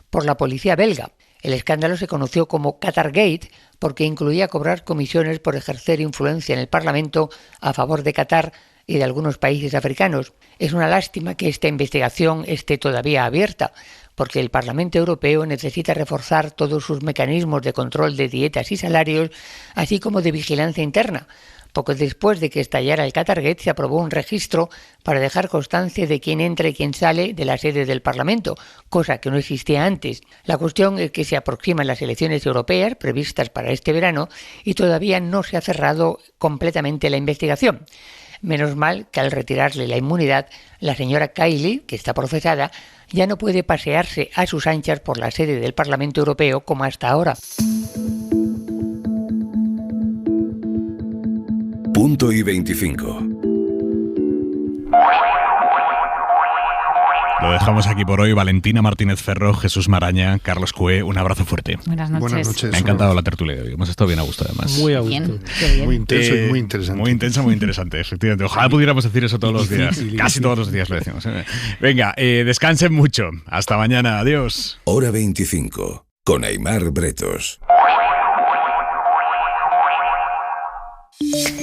por la policía belga. El escándalo se conoció como Qatargate porque incluía cobrar comisiones por ejercer influencia en el Parlamento a favor de Qatar y de algunos países africanos. Es una lástima que esta investigación esté todavía abierta, porque el Parlamento Europeo necesita reforzar todos sus mecanismos de control de dietas y salarios, así como de vigilancia interna, Poco después de que estallara el Qatargate, se aprobó un registro para dejar constancia de quién entra y quién sale de la sede del Parlamento, cosa que no existía antes. La cuestión es que se aproximan las elecciones europeas previstas para este verano y todavía no se ha cerrado completamente la investigación. Menos mal que al retirarle la inmunidad, la señora Kaili, que está procesada, ya no puede pasearse a sus anchas por la sede del Parlamento Europeo como hasta ahora. Punto y 25. Lo dejamos aquí por hoy. Valentina Martínez Ferro, Jesús Maraña, Carlos Cué, un abrazo fuerte. Buenas noches. Buenas noches. Me ha encantado la tertulia de hoy. Hemos estado bien a gusto, además. Muy a gusto. Bien, qué bien. Muy intenso y muy interesante. Muy intensa, muy interesante, efectivamente. Ojalá pudiéramos decir eso todos los días. Casi todos los días lo decimos. Venga, descansen mucho. Hasta mañana. Adiós. Hora 25. Con Aimar Bretos.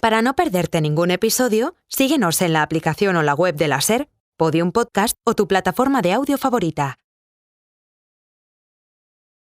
Para no perderte ningún episodio, síguenos en la aplicación o la web de la SER, Podium Podcast o tu plataforma de audio favorita.